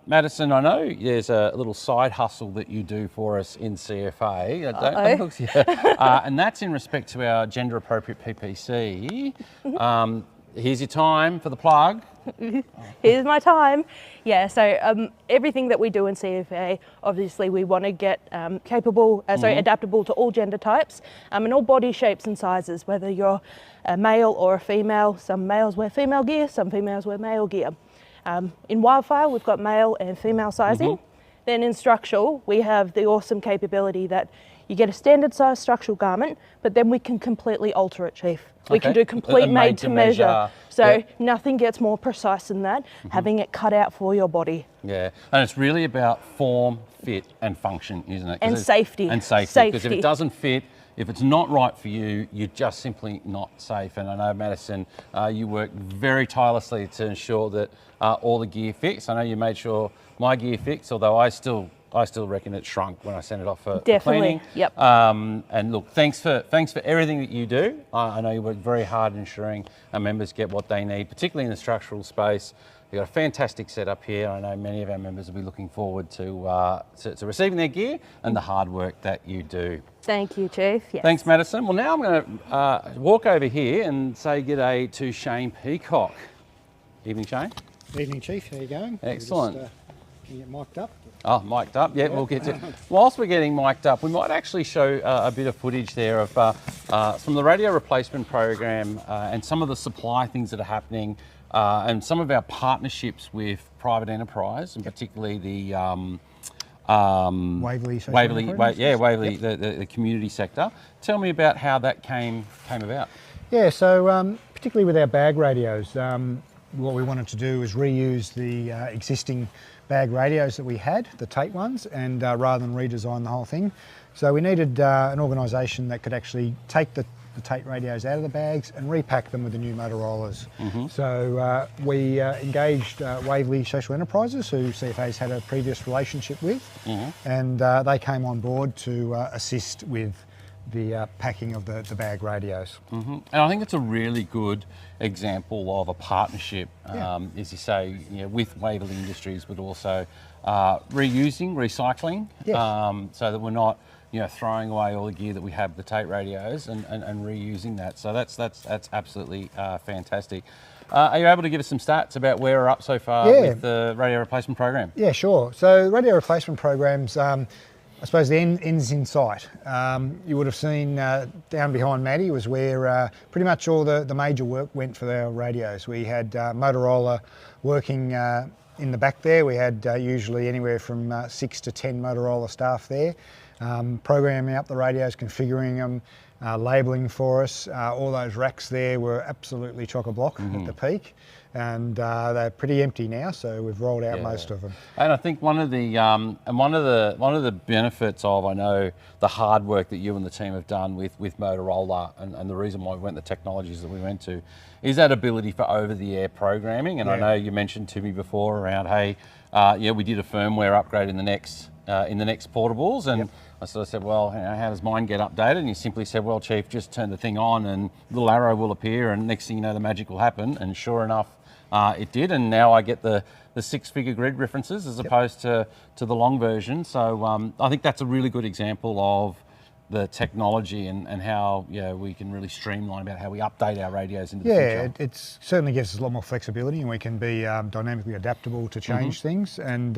Madison, I know there's a little side hustle that you do for us in CFA, and that's in respect to our gender appropriate PPC. Here's your time for the plug. Here's my time. Yeah, so everything that we do in CFA, obviously we want to get adaptable to all gender types and all body shapes and sizes, whether you're a male or a female. Some males wear female gear, some females wear male gear. In Wildfire, we've got male and female sizing. Then in structural, we have the awesome capability that you get a standard size structural garment, but then we can completely alter it, Chief. We can do complete made to measure. So nothing gets more precise than that, having it cut out for your body. Yeah, and it's really about form, fit and function, isn't it? And safety. And safety, because if it doesn't fit, if it's not right for you, you're just simply not safe. And I know, Madison, you work very tirelessly to ensure that all the gear fits. I know you made sure my gear fits, although I still reckon it shrunk when I sent it off for cleaning. Yep. And look, thanks for everything that you do. I know you work very hard ensuring our members get what they need, particularly in the structural space. You've got a fantastic setup here. I know many of our members will be looking forward to receiving their gear and the hard work that you do. Thank you, Chief. Yes. Thanks, Madison. Well, now I'm going to walk over here and say g'day to Shane Peacock. Evening, Shane. Evening, Chief. How are you going? Excellent. Can you get mic'd up? Oh, mic'd up. Yeah, we'll get to. Whilst we're getting mic'd up, we might actually show a bit of footage there of from the radio replacement program and some of the supply things that are happening, and some of our partnerships with private enterprise, and particularly the Waverley, the community sector. Tell me about how that came about. Yeah, so particularly with our bag radios, what we wanted to do was reuse the existing bag radios that we had, the Tate ones, and rather than redesign the whole thing. So we needed an organisation that could actually take the Tate radios out of the bags and repack them with the new Motorola's. So we engaged Waverley Social Enterprises, who CFA's had a previous relationship with, and they came on board to assist with the packing of the bag radios. And I think it's a really good example of a partnership, as you say, with Waverley Industries, but also reusing, recycling, so that we're not throwing away all the gear that we have, the Tate radios, and reusing that. So that's absolutely fantastic. Are you able to give us some stats about where we're up so far with the radio replacement program? Yeah, sure. So radio replacement programs, I suppose the end's in sight. You would have seen down behind Maddie was where pretty much all the major work went for our radios. We had Motorola working in the back there. We had usually anywhere from 6 to 10 Motorola staff there, programming up the radios, configuring them, labelling for us. All those racks there were absolutely chock-a-block at the peak. And they're pretty empty now, so we've rolled out most of them. And I think one of the benefits of, I know, the hard work that you and the team have done with Motorola, and the reason why we went the technologies that we went to, is that ability for over-the-air programming. And I know you mentioned to me before around, hey, we did a firmware upgrade in the next portables, and I sort of said, well, how does mine get updated? And you simply said, well, Chief, just turn the thing on and the little arrow will appear, and next thing you know, the magic will happen. And sure enough, it did, and now I get the 6-figure grid references as opposed to the long version. So I think that's a really good example of the technology and how we can really streamline about how we update our radios into the future. Yeah, it certainly gives us a lot more flexibility, and we can be dynamically adaptable to change things. And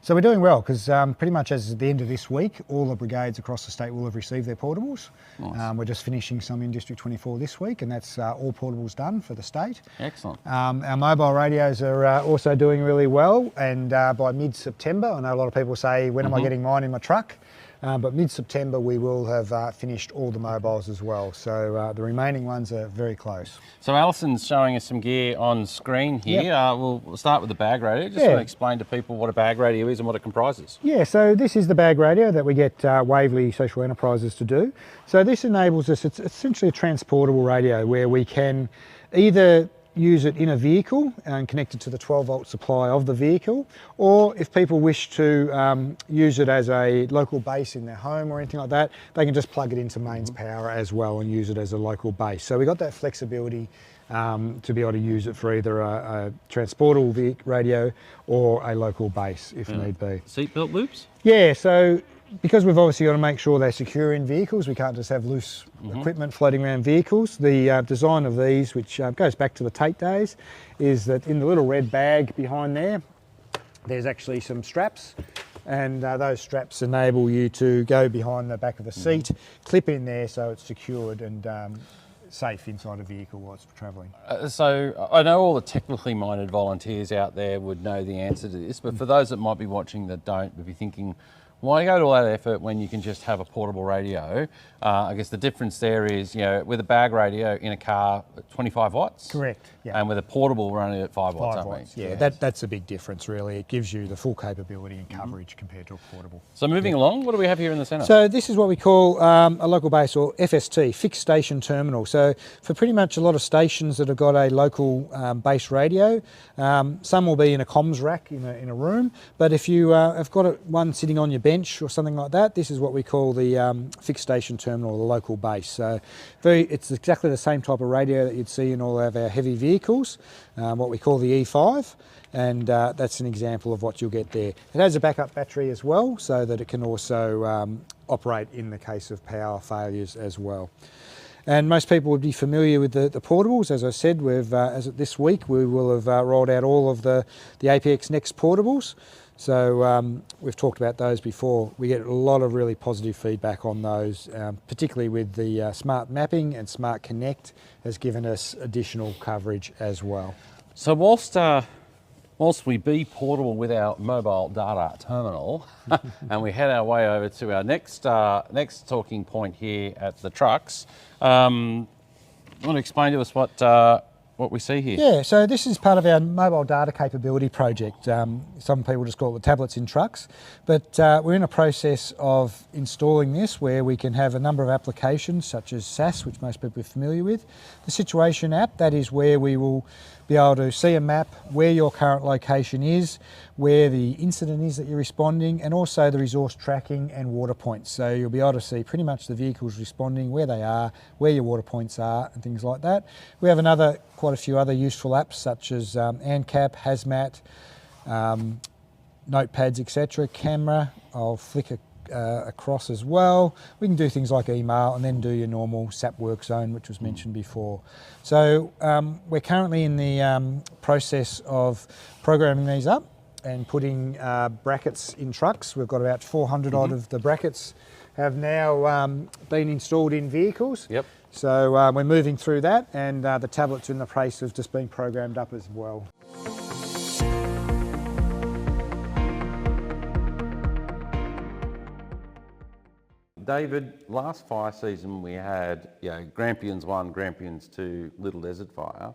so we're doing well, because pretty much as at the end of this week, all the brigades across the state will have received their portables. Nice. We're just finishing some in District 24 this week, and that's all portables done for the state. Excellent. Our mobile radios are also doing really well, and by mid-September, I know a lot of people say, when am I getting mine in my truck? But mid-September we will have finished all the mobiles as well, so the remaining ones are very close. So Alison's showing us some gear on screen here. We'll start with the bag radio. Just want to explain to people what a bag radio is and what it comprises. Yeah, so this is the bag radio that we get Waverley Social Enterprises to do. So this enables us, it's essentially a transportable radio where we can either use it in a vehicle and connected to the 12-volt supply of the vehicle, or if people wish to use it as a local base in their home or anything like that, they can just plug it into mains power as well and use it as a local base. So we've got that flexibility to be able to use it for either a transportable radio or a local base if need be. Seatbelt loops? Yeah, so because we've obviously got to make sure they're secure in vehicles, we can't just have loose equipment floating around vehicles. The design of these, which goes back to the Tate days, is that in the little red bag behind there, there's actually some straps, and those straps enable you to go behind the back of the seat, clip in there so it's secured and safe inside a vehicle while it's travelling. So I know all the technically minded volunteers out there would know the answer to this, but for those that might be watching that don't, would be thinking, why go to all that effort when you can just have a portable radio? I guess the difference there is, you know, with a bag radio in a car, 25 watts. Correct. Yeah. And with a portable, we're only at 5 watts, 5 watts. Yeah, that's a big difference really. It gives you the full capability and coverage compared to a portable. So moving along, what do we have here in the centre? So this is what we call a local base, or FST, fixed station terminal. So for pretty much a lot of stations that have got a local base radio, some will be in a comms rack in a room, but if you have got one sitting on your bench or something like that, this is what we call the fixed station terminal, or the local base. So it's exactly the same type of radio that you'd see in all of our heavy vehicles, what we call the E5, and that's an example of what you'll get there. It has a backup battery as well, so that it can also operate in the case of power failures as well. And most people would be familiar with the portables. As I said, as of this week, we will have rolled out all of the APX Next portables. So we've talked about those before. We get a lot of really positive feedback on those, particularly with the Smart Mapping and Smart Connect has given us additional coverage as well. So whilst we be portable with our mobile data terminal, and we head our way over to our next talking point here at the trucks, you want to explain to us what we see here? Yeah, so this is part of our mobile data capability project. Some people just call it the tablets in trucks, but we're in a process of installing this where we can have a number of applications such as SAS, which most people are familiar with. The situation app, that is where we will be able to see a map where your current location is, where the incident is that you're responding, and also the resource tracking and water points. So you'll be able to see pretty much the vehicles responding, where they are, where your water points are, and things like that. We have quite a few other useful apps such as ANCAP, Hazmat, notepads, etc. Camera, I'll flick across as well. We can do things like email and then do your normal SAP work zone, which was mentioned before. So we're currently in the process of programming these up and putting brackets in trucks. We've got about 400 odd of the brackets have now been installed in vehicles. Yep. So we're moving through that, and the tablets are in the place of just being programmed up as well. David, last fire season we had Grampians 1, Grampians 2, Little Desert Fire.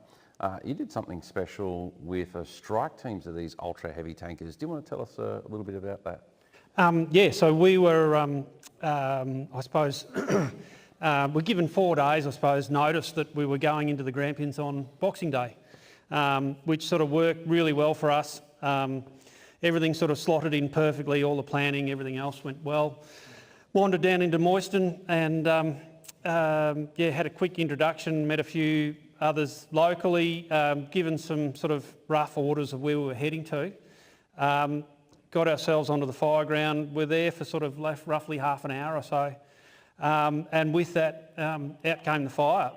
You did something special with strike teams of these ultra heavy tankers. Do you want to tell us a little bit about that? Yeah, so we were, I suppose, we're given 4 days, I suppose, notice that we were going into the Grampians on Boxing Day, which sort of worked really well for us. Everything sort of slotted in perfectly, all the planning, everything else went well. Wandered down into Moyston and had a quick introduction, met a few others locally, given some sort of rough orders of where we were heading to. Got ourselves onto the fire ground. We're there for sort of roughly half an hour or so. And with that, out came the fire.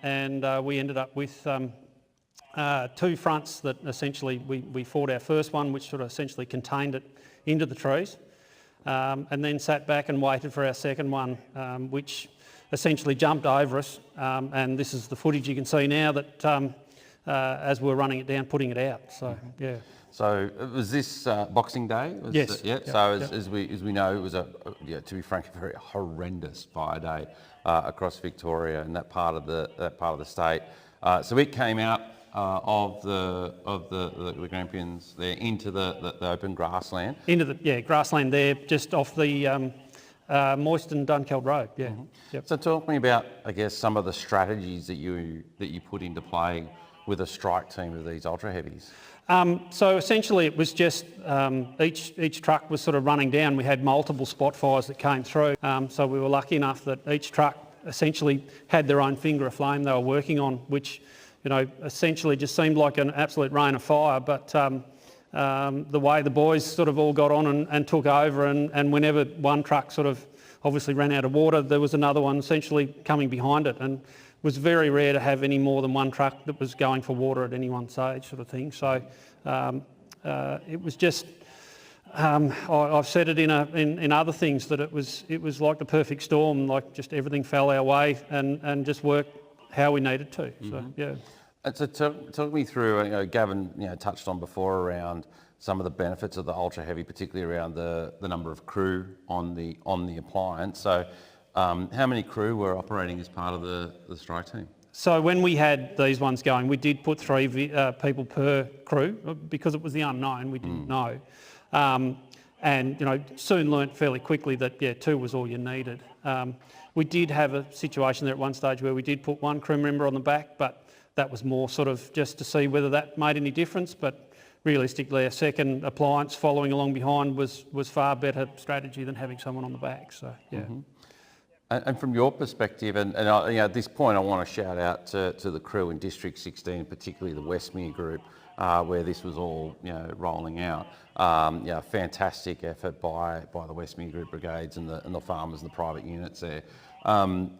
And we ended up with 2 fronts that essentially we fought our first one, which sort of essentially contained it into the trees. And then sat back and waited for our second one, which essentially jumped over us. And this is the footage you can see now that as we're running it down, putting it out. So, yeah. So was this Boxing Day? Yes. As we know, it was to be frank, a very horrendous fire day across Victoria and that part of the state. So it came out of the Grampians there into the open grassland. Into the grassland there, just off the Moyston Dunkeld Road, yeah. Yep. So talk me about, I guess, some of the strategies that you put into play with a strike team of these ultra heavies. So essentially it was just each truck was sort of running down. We had multiple spot fires that came through. So we were lucky enough that each truck essentially had their own finger of flame they were working on, which, you know, essentially just seemed like an absolute rain of fire. But the way the boys sort of all got on and took over, and whenever one truck sort of obviously ran out of water, there was another one essentially coming behind it. And it was very rare to have any more than one truck that was going for water at any one stage, sort of thing. So it was just, I've said it in other things, that it was like the perfect storm, like just everything fell our way and just worked how we needed to. So yeah. And so talk me through, Gavin touched on before around some of the benefits of the ultra heavy, particularly around the number of crew on the appliance. So how many crew were operating as part of the strike team? So when we had these ones going, we did put 3 people per crew because it was the unknown, we didn't know. And soon learnt fairly quickly that 2 was all you needed. We did have a situation there at one stage where we did put 1 crew member on the back, but that was more sort of just to see whether that made any difference. But realistically, a second appliance following along behind was far better strategy than having someone on the back. So yeah. And from your perspective, and at this point I want to shout out to the crew in District 16, particularly the Westmere group, where this was all rolling out. Fantastic effort by the Westmere group brigades and the farmers and the private units there.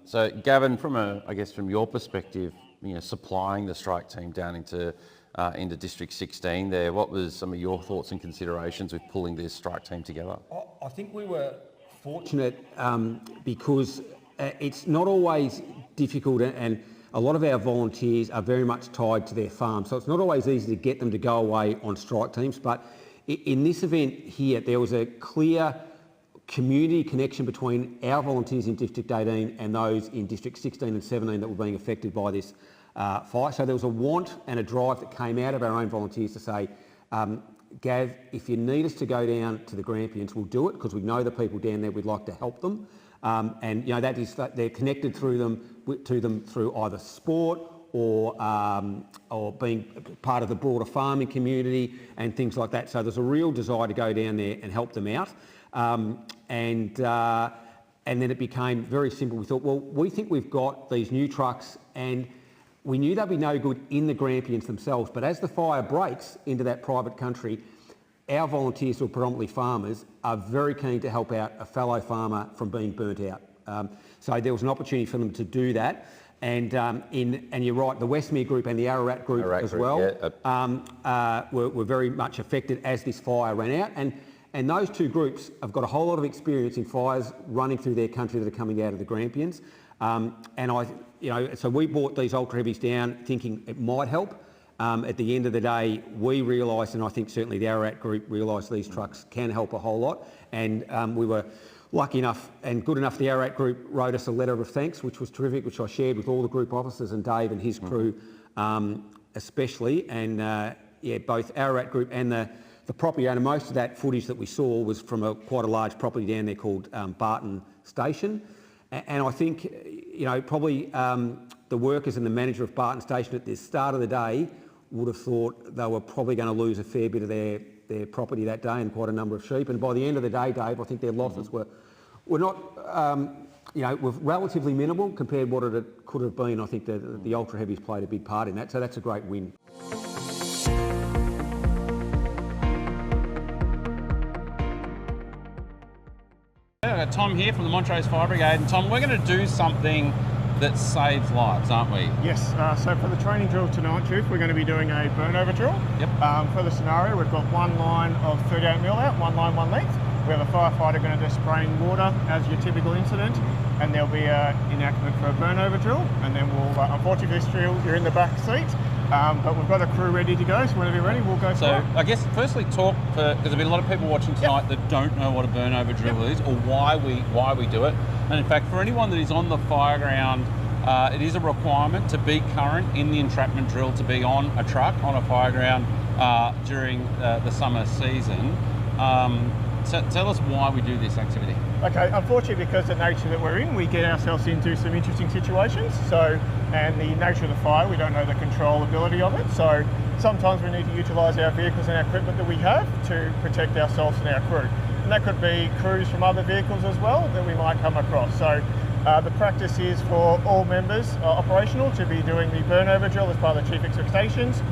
So Gavin, from your perspective, supplying the strike team down into District 16 there, what was some of your thoughts and considerations with pulling this strike team together? I think we were fortunate because it's not always difficult, and a lot of our volunteers are very much tied to their farm, so it's not always easy to get them to go away on strike teams. But in this event here, there was a clear community connection between our volunteers in District 18 and those in District 16 and 17 that were being affected by this fire. So there was a want and a drive that came out of our own volunteers to say, Gav, if you need us to go down to the Grampians, we'll do it, because we know the people down there, we'd like to help them. And that is, they're connected to them through either sport or being part of the broader farming community and things like that. So there's a real desire to go down there and help them out. And then it became very simple. We thought, well, we think we've got these new trucks, and we knew they'd be no good in the Grampians themselves, but as the fire breaks into that private country, our volunteers, who are predominantly farmers, are very keen to help out a fellow farmer from being burnt out. So there was an opportunity for them to do that. And you're right, the Westmere group and the Ararat group as well were very much affected as this fire ran out. And those two groups have got a whole lot of experience in fires running through their country that are coming out of the Grampians. So we brought these ultra heavies down thinking it might help. At the end of the day, we realised, and I think certainly the Ararat group realised, these trucks can help a whole lot. And we were lucky enough and good enough, the Ararat group wrote us a letter of thanks, which was terrific, which I shared with all the group officers and Dave and his crew especially. And both Ararat group and the property owner, most of that footage that we saw was from quite a large property down there called Barton Station. And I think, probably the workers and the manager of Barton Station at the start of the day would have thought they were probably going to lose a fair bit of their property that day and quite a number of sheep. And by the end of the day, Dave, I think their losses were not, were relatively minimal compared to what it could have been. I think the ultra heavies played a big part in that, so that's a great win. Tom here from the Montrose Fire Brigade, and Tom, we're going to do something that saves lives, aren't we? Yes, so for the training drill tonight, Chief, we're going to be doing a burnover drill. Yep. For the scenario, we've got one line of 38mm out, one line, one length. We have a firefighter going to do spraying water as your typical incident, and there'll be an enactment for a burnover drill, and then we'll, unfortunately this drill, you're in the back seat, but we've got a crew ready to go, so whenever you're ready, we'll go for it. I guess firstly talk, because there'll be a lot of people watching tonight that don't know what a burnover drill is or why we do it. And in fact, for anyone that is on the fire ground, it is a requirement to be current in the entrapment drill, to be on a truck on a fire ground during the summer season. tell us why we do this activity. Okay, unfortunately, because of the nature that we're in, we get ourselves into some interesting situations. So, and the nature of the fire, we don't know the controllability of it. So sometimes we need to utilise our vehicles and our equipment that we have to protect ourselves and our crew. And that could be crews from other vehicles as well that we might come across. So the practice is for all members operational to be doing the burnover drill as part of the chief expectations.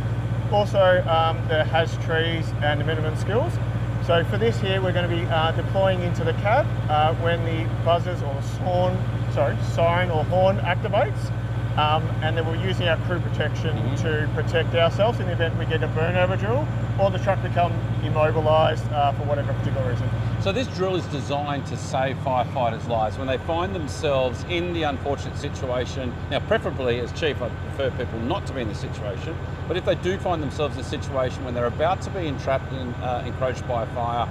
Also the has trees and the minimum skills. So for this here, we're going to be deploying into the cab when the buzzers or siren or horn activates. And then we're using our crew protection to protect ourselves in the event we get a burnover drill or the truck become immobilised for whatever particular reason. So this drill is designed to save firefighters' lives when they find themselves in the unfortunate situation. Now, preferably as chief, I prefer people not to be in this situation, but if they do find themselves in a situation when they're about to be entrapped and encroached by a fire,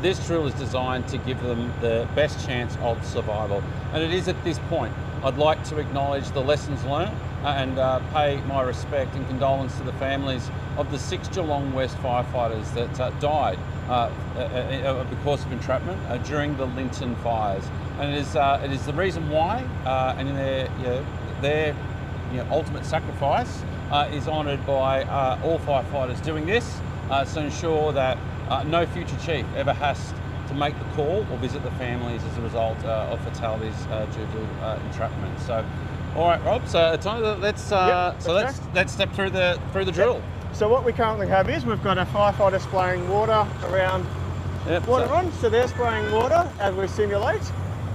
this drill is designed to give them the best chance of survival. And it is at this point I'd like to acknowledge the lessons learned and pay my respect and condolence to the families of the 6 Geelong West firefighters that died because of entrapment during the Linton fires. And it is the reason why, and in their ultimate sacrifice is honoured by all firefighters doing this to ensure that no future chief ever has to make the call or visit the families as a result of fatalities due to entrapment. So, all right, Rob. So let's step through the drill. Yep. So what we currently have is we've got a firefighter spraying water around So they're spraying water as we simulate,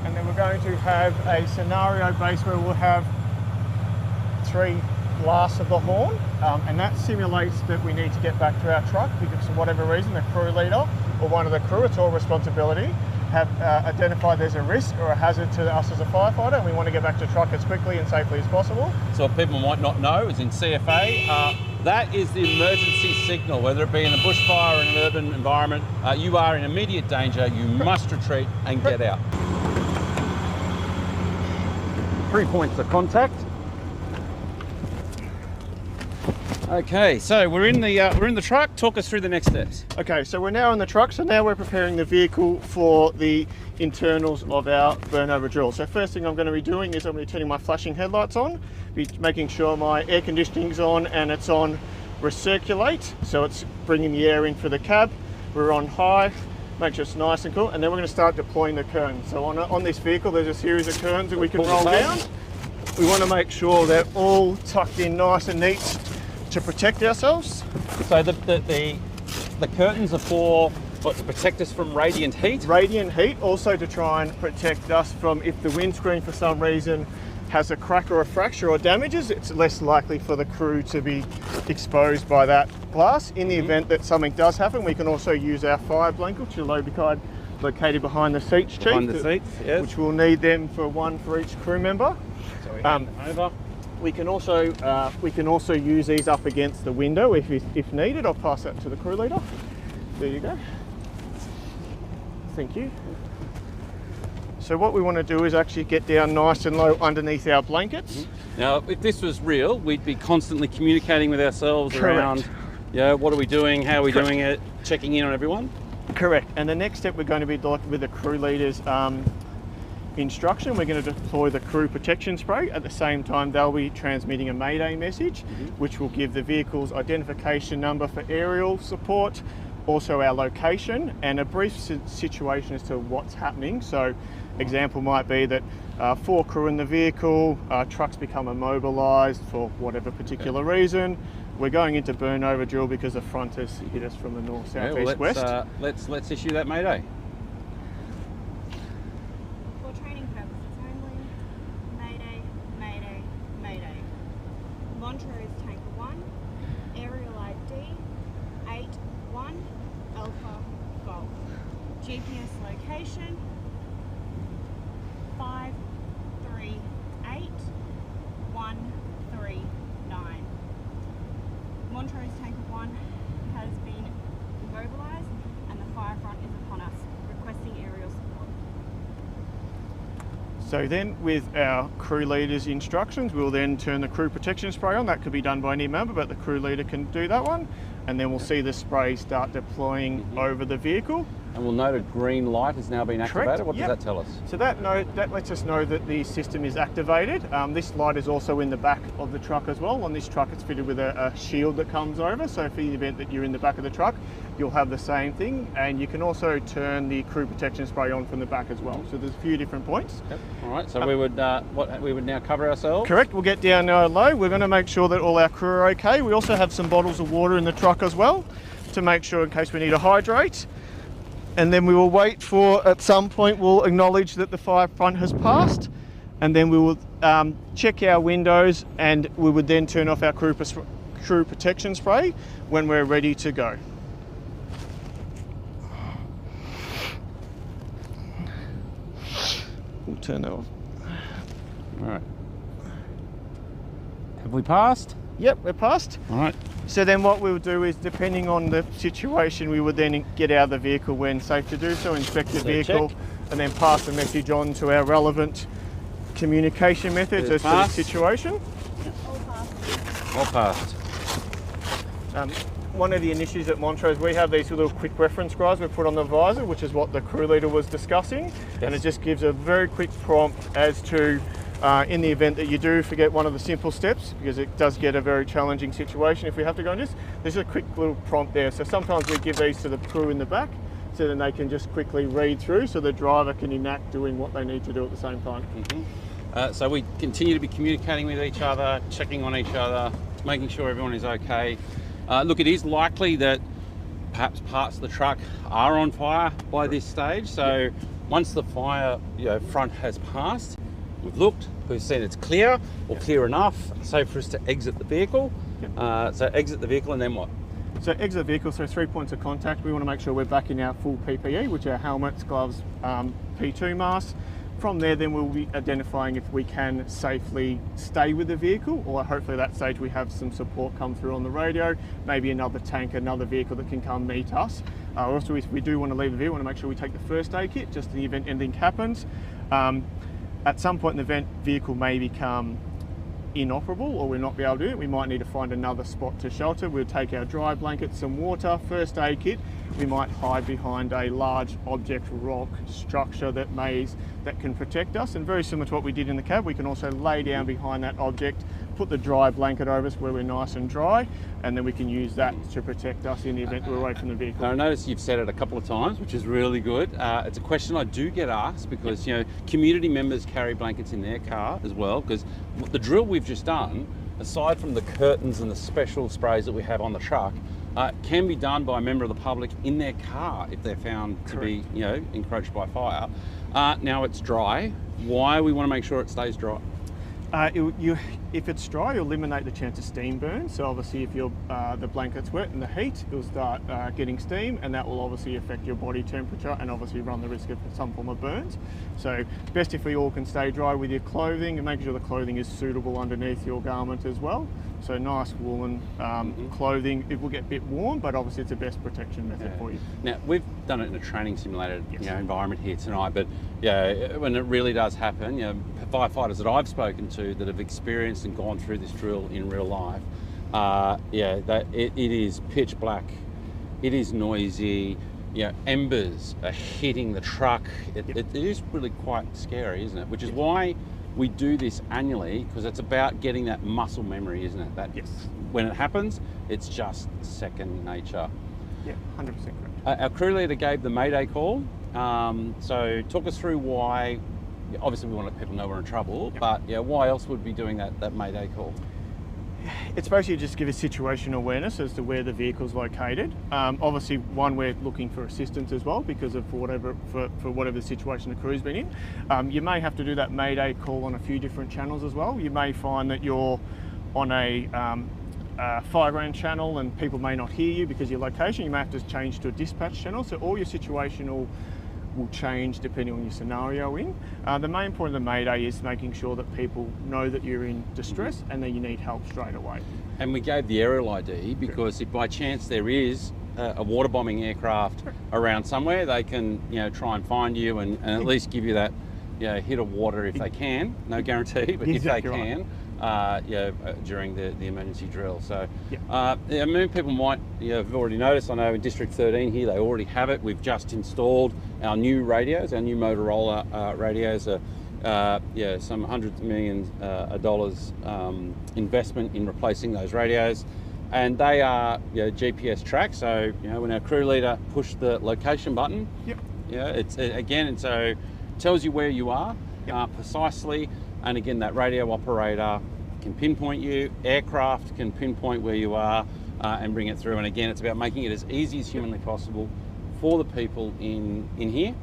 and then we're going to have a scenario base where we'll have 3 blasts of the horn, and that simulates that we need to get back to our truck because for whatever reason the crew leader or one of the crew, it's all responsibility, have identified there's a risk or a hazard to us as a firefighter, and we want to get back to the truck as quickly and safely as possible. So what people might not know is in CFA, that is the emergency signal, whether it be in a bushfire or in an urban environment, you are in immediate danger, you must retreat and get out. 3 points of contact. Okay, so we're in the truck. Talk us through the next steps. Okay, so we're now in the truck. So now we're preparing the vehicle for the internals of our burnover drill. So first thing I'm going to be doing is I'm going to be turning my flashing headlights on, be making sure my air conditioning's on and it's on recirculate. So it's bringing the air in for the cab. We're on high, make sure it's nice and cool, and then we're going to start deploying the curtains. So on this vehicle, there's a series of curtains that we can roll down. We want to make sure they're all tucked in nice and neat to protect ourselves. So the curtains are for what, to protect us from radiant heat? Radiant heat, also to try and protect us from if the windscreen for some reason has a crack or a fracture or damages, it's less likely for the crew to be exposed by that glass. In the event that something does happen, we can also use our fire blanket, which is located behind the seats, Chief. Behind the seats, yes. Which we'll need them for one for each crew member. So we hand over. We can also use these up against the window if needed. I'll pass that to the crew leader. There you go. Thank you. So what we want to do is actually get down nice and low underneath our blankets. Now, if this was real, we'd be constantly communicating with ourselves Correct. around, what are we doing, how are we doing it, checking in on everyone. Correct. And the next step we're going to be with the crew leaders. Instruction, we're going to deploy the crew protection spray. At the same time, they'll be transmitting a Mayday message, which will give the vehicle's identification number for aerial support, also our location, and a brief situation as to what's happening. So, example might be that 4 crew in the vehicle, trucks become immobilised for whatever particular reason. We're going into burnover drill because the front has hit us from the north, south, east, west. Let's issue that Mayday. Montrose Tanker 1, aerial ID 81 Alpha Golf. GPS location 538139. Montrose Tanker 1 has been immobilised and the fire front is upon us, requesting aerial support. So then with our crew leader's instructions, we'll then turn the crew protection spray on. That could be done by any member, but the crew leader can do that one. And then we'll see the spray start deploying over the vehicle. And we'll note a green light has now been activated. Correct. What does that tell us? So that lets us know that the system is activated. This light is also in the back of the truck as well. On this truck it's fitted with a shield that comes over, so for the event that you're in the back of the truck, you'll have the same thing, and you can also turn the crew protection spray on from the back as well. So there's a few different points. Yep. All right, so we would now cover ourselves? Correct, we'll get down low. We're going to make sure that all our crew are okay. We also have some bottles of water in the truck as well to make sure in case we need to hydrate. And then we will wait for, at some point, we'll acknowledge that the fire front has passed, and then we will check our windows, and we would then turn off our crew protection spray when we're ready to go. We'll turn that off. All right. Have we passed? Yep, we're passed. All right. So then what we'll do is, depending on the situation, we would then get out of the vehicle when safe to do so, inspect the vehicle, and then pass the message on to our relevant communication methods as to the situation. All passed. One of the initiatives at Montrose, we have these little quick reference scribes we put on the visor, which is what the crew leader was discussing, and it just gives a very quick prompt as to in the event that you do forget one of the simple steps, because it does get a very challenging situation if we have to go on this. There's a quick little prompt there. So sometimes we give these to the crew in the back so then they can just quickly read through so the driver can enact doing what they need to do at the same time. So we continue to be communicating with each other, checking on each other, making sure everyone is okay. Look, it is likely that perhaps parts of the truck are on fire by this stage. So once the fire front has passed, we've looked, we've seen it's clear or clear enough, safe for us to exit the vehicle. So exit the vehicle, and then what? So exit the vehicle, so 3 points of contact. We want to make sure we're back in our full PPE, which are helmets, gloves, P2 masks. From there, then we'll be identifying if we can safely stay with the vehicle, or hopefully at that stage we have some support come through on the radio, maybe another tank, another vehicle that can come meet us. Also, if we do want to leave the vehicle, we want to make sure we take the first aid kit, just in the event anything happens. At some point in the event, vehicle may become inoperable or we'll not be able to do it. We might need to find another spot to shelter. We'll take our dry blankets, some water, first aid kit. We might hide behind a large object, rock, structure that can protect us. And very similar to what we did in the cab, we can also lay down behind that object, put the dry blanket over us where we're nice and dry, and then we can use that to protect us in the event we're away from the vehicle. I notice you've said it a couple of times, which is really good. It's a question I do get asked because community members carry blankets in their car as well, because the drill we've just done, aside from the curtains and the special sprays that we have on the truck, can be done by a member of the public in their car if they're found to be encroached by fire. Now it's dry. Why we want to make sure it stays dry? If it's dry, you'll eliminate the chance of steam burn. So obviously if the blanket's wet and the heat, it'll start getting steam, and that will obviously affect your body temperature and obviously run the risk of some form of burns. So best if we all can stay dry with your clothing and making sure the clothing is suitable underneath your garment as well. So nice woolen clothing. It will get a bit warm, but obviously it's the best protection method for you. Now, we've done it in a training simulated environment here tonight, but when it really does happen, firefighters that I've spoken to that have experienced and gone through this drill in real life, it is pitch black, it is noisy, embers are hitting the truck. It is really quite scary, isn't it? Which is why we do this annually, because it's about getting that muscle memory, isn't it? That when it happens, it's just second nature. Yeah, 100% correct. Our crew leader gave the Mayday call. So talk us through why. Obviously, we want to let people know we're in trouble, but why else would we be doing that Mayday call? It's basically just give a situational awareness as to where the vehicle's located. Obviously, one, we're looking for assistance as well because of whatever the situation the crew's been in. You may have to do that Mayday call on a few different channels as well. You may find that you're on a fireground channel and people may not hear you because of your location. You may have to change to a dispatch channel. So all your situational will change depending on your scenario in. The main point of the Mayday is making sure that people know that you're in distress and that you need help straight away. And we gave the aerial ID because if by chance there is a water bombing aircraft around somewhere, they can try and find you and at least give you that hit of water if they can. No guarantee, but if they can, during the emergency drill. So, people might have already noticed. I know in District 13 here they already have it. We've just installed our new radios, our new Motorola radios. Some hundreds of millions of dollars investment in replacing those radios, and they are GPS tracked. So when our crew leader pushed the location button, it tells you where you are precisely. And again, that radio operator can pinpoint you, aircraft can pinpoint where you are and bring it through. And again, it's about making it as easy as humanly possible for the people in here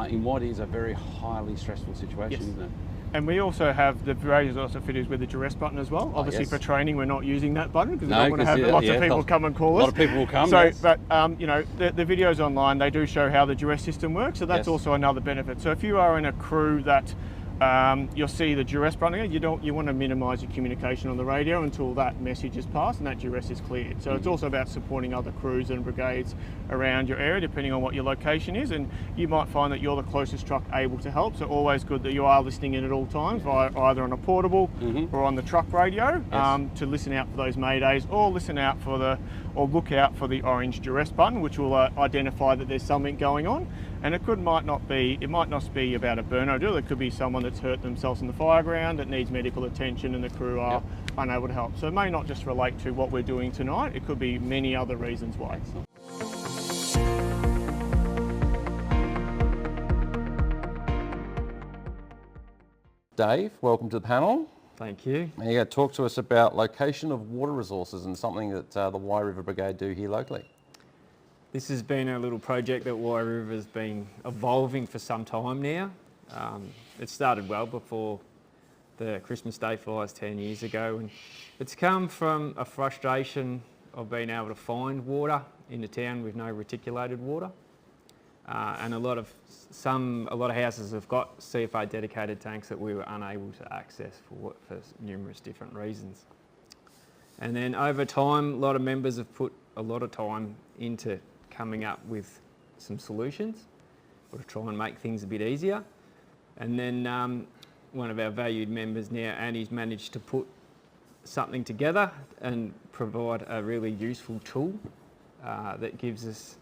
in what is a very highly stressful situation, isn't it? And we also have the radios also fitted with the duress button as well. Obviously for training we're not using that button because we don't want to have lots of people come and call us. A lot of people will come, So, but the videos online, they do show how the duress system works, so that's also another benefit. So if you are in a crew that you'll see the duress button, you want to minimise your communication on the radio until that message is passed and that duress is cleared. So it's also about supporting other crews and brigades around your area depending on what your location is, and you might find that you're the closest truck able to help, so always good that you are listening in at all times via either on a portable or on the truck radio to listen out for those maydays, or look out for the orange duress button, which will identify that there's something going on. And it might not be about a burnover drill. It could be someone that's hurt themselves in the fireground that needs medical attention and the crew are unable to help. So it may not just relate to what we're doing tonight. It could be many other reasons why. Dave, welcome to the panel. Thank you. And you're going to talk to us about location of water resources and something that the Wye River Brigade do here locally. This has been a little project that Wye River has been evolving for some time now. It started well before the Christmas Day fires 10 years ago, and it's come from a frustration of being able to find water in the town with no reticulated water. And a lot of houses have got CFA dedicated tanks that we were unable to access for numerous different reasons. And then over time, a lot of members have put a lot of time into coming up with some solutions or to try and make things a bit easier. And then one of our valued members now, Annie's managed to put something together and provide a really useful tool that gives us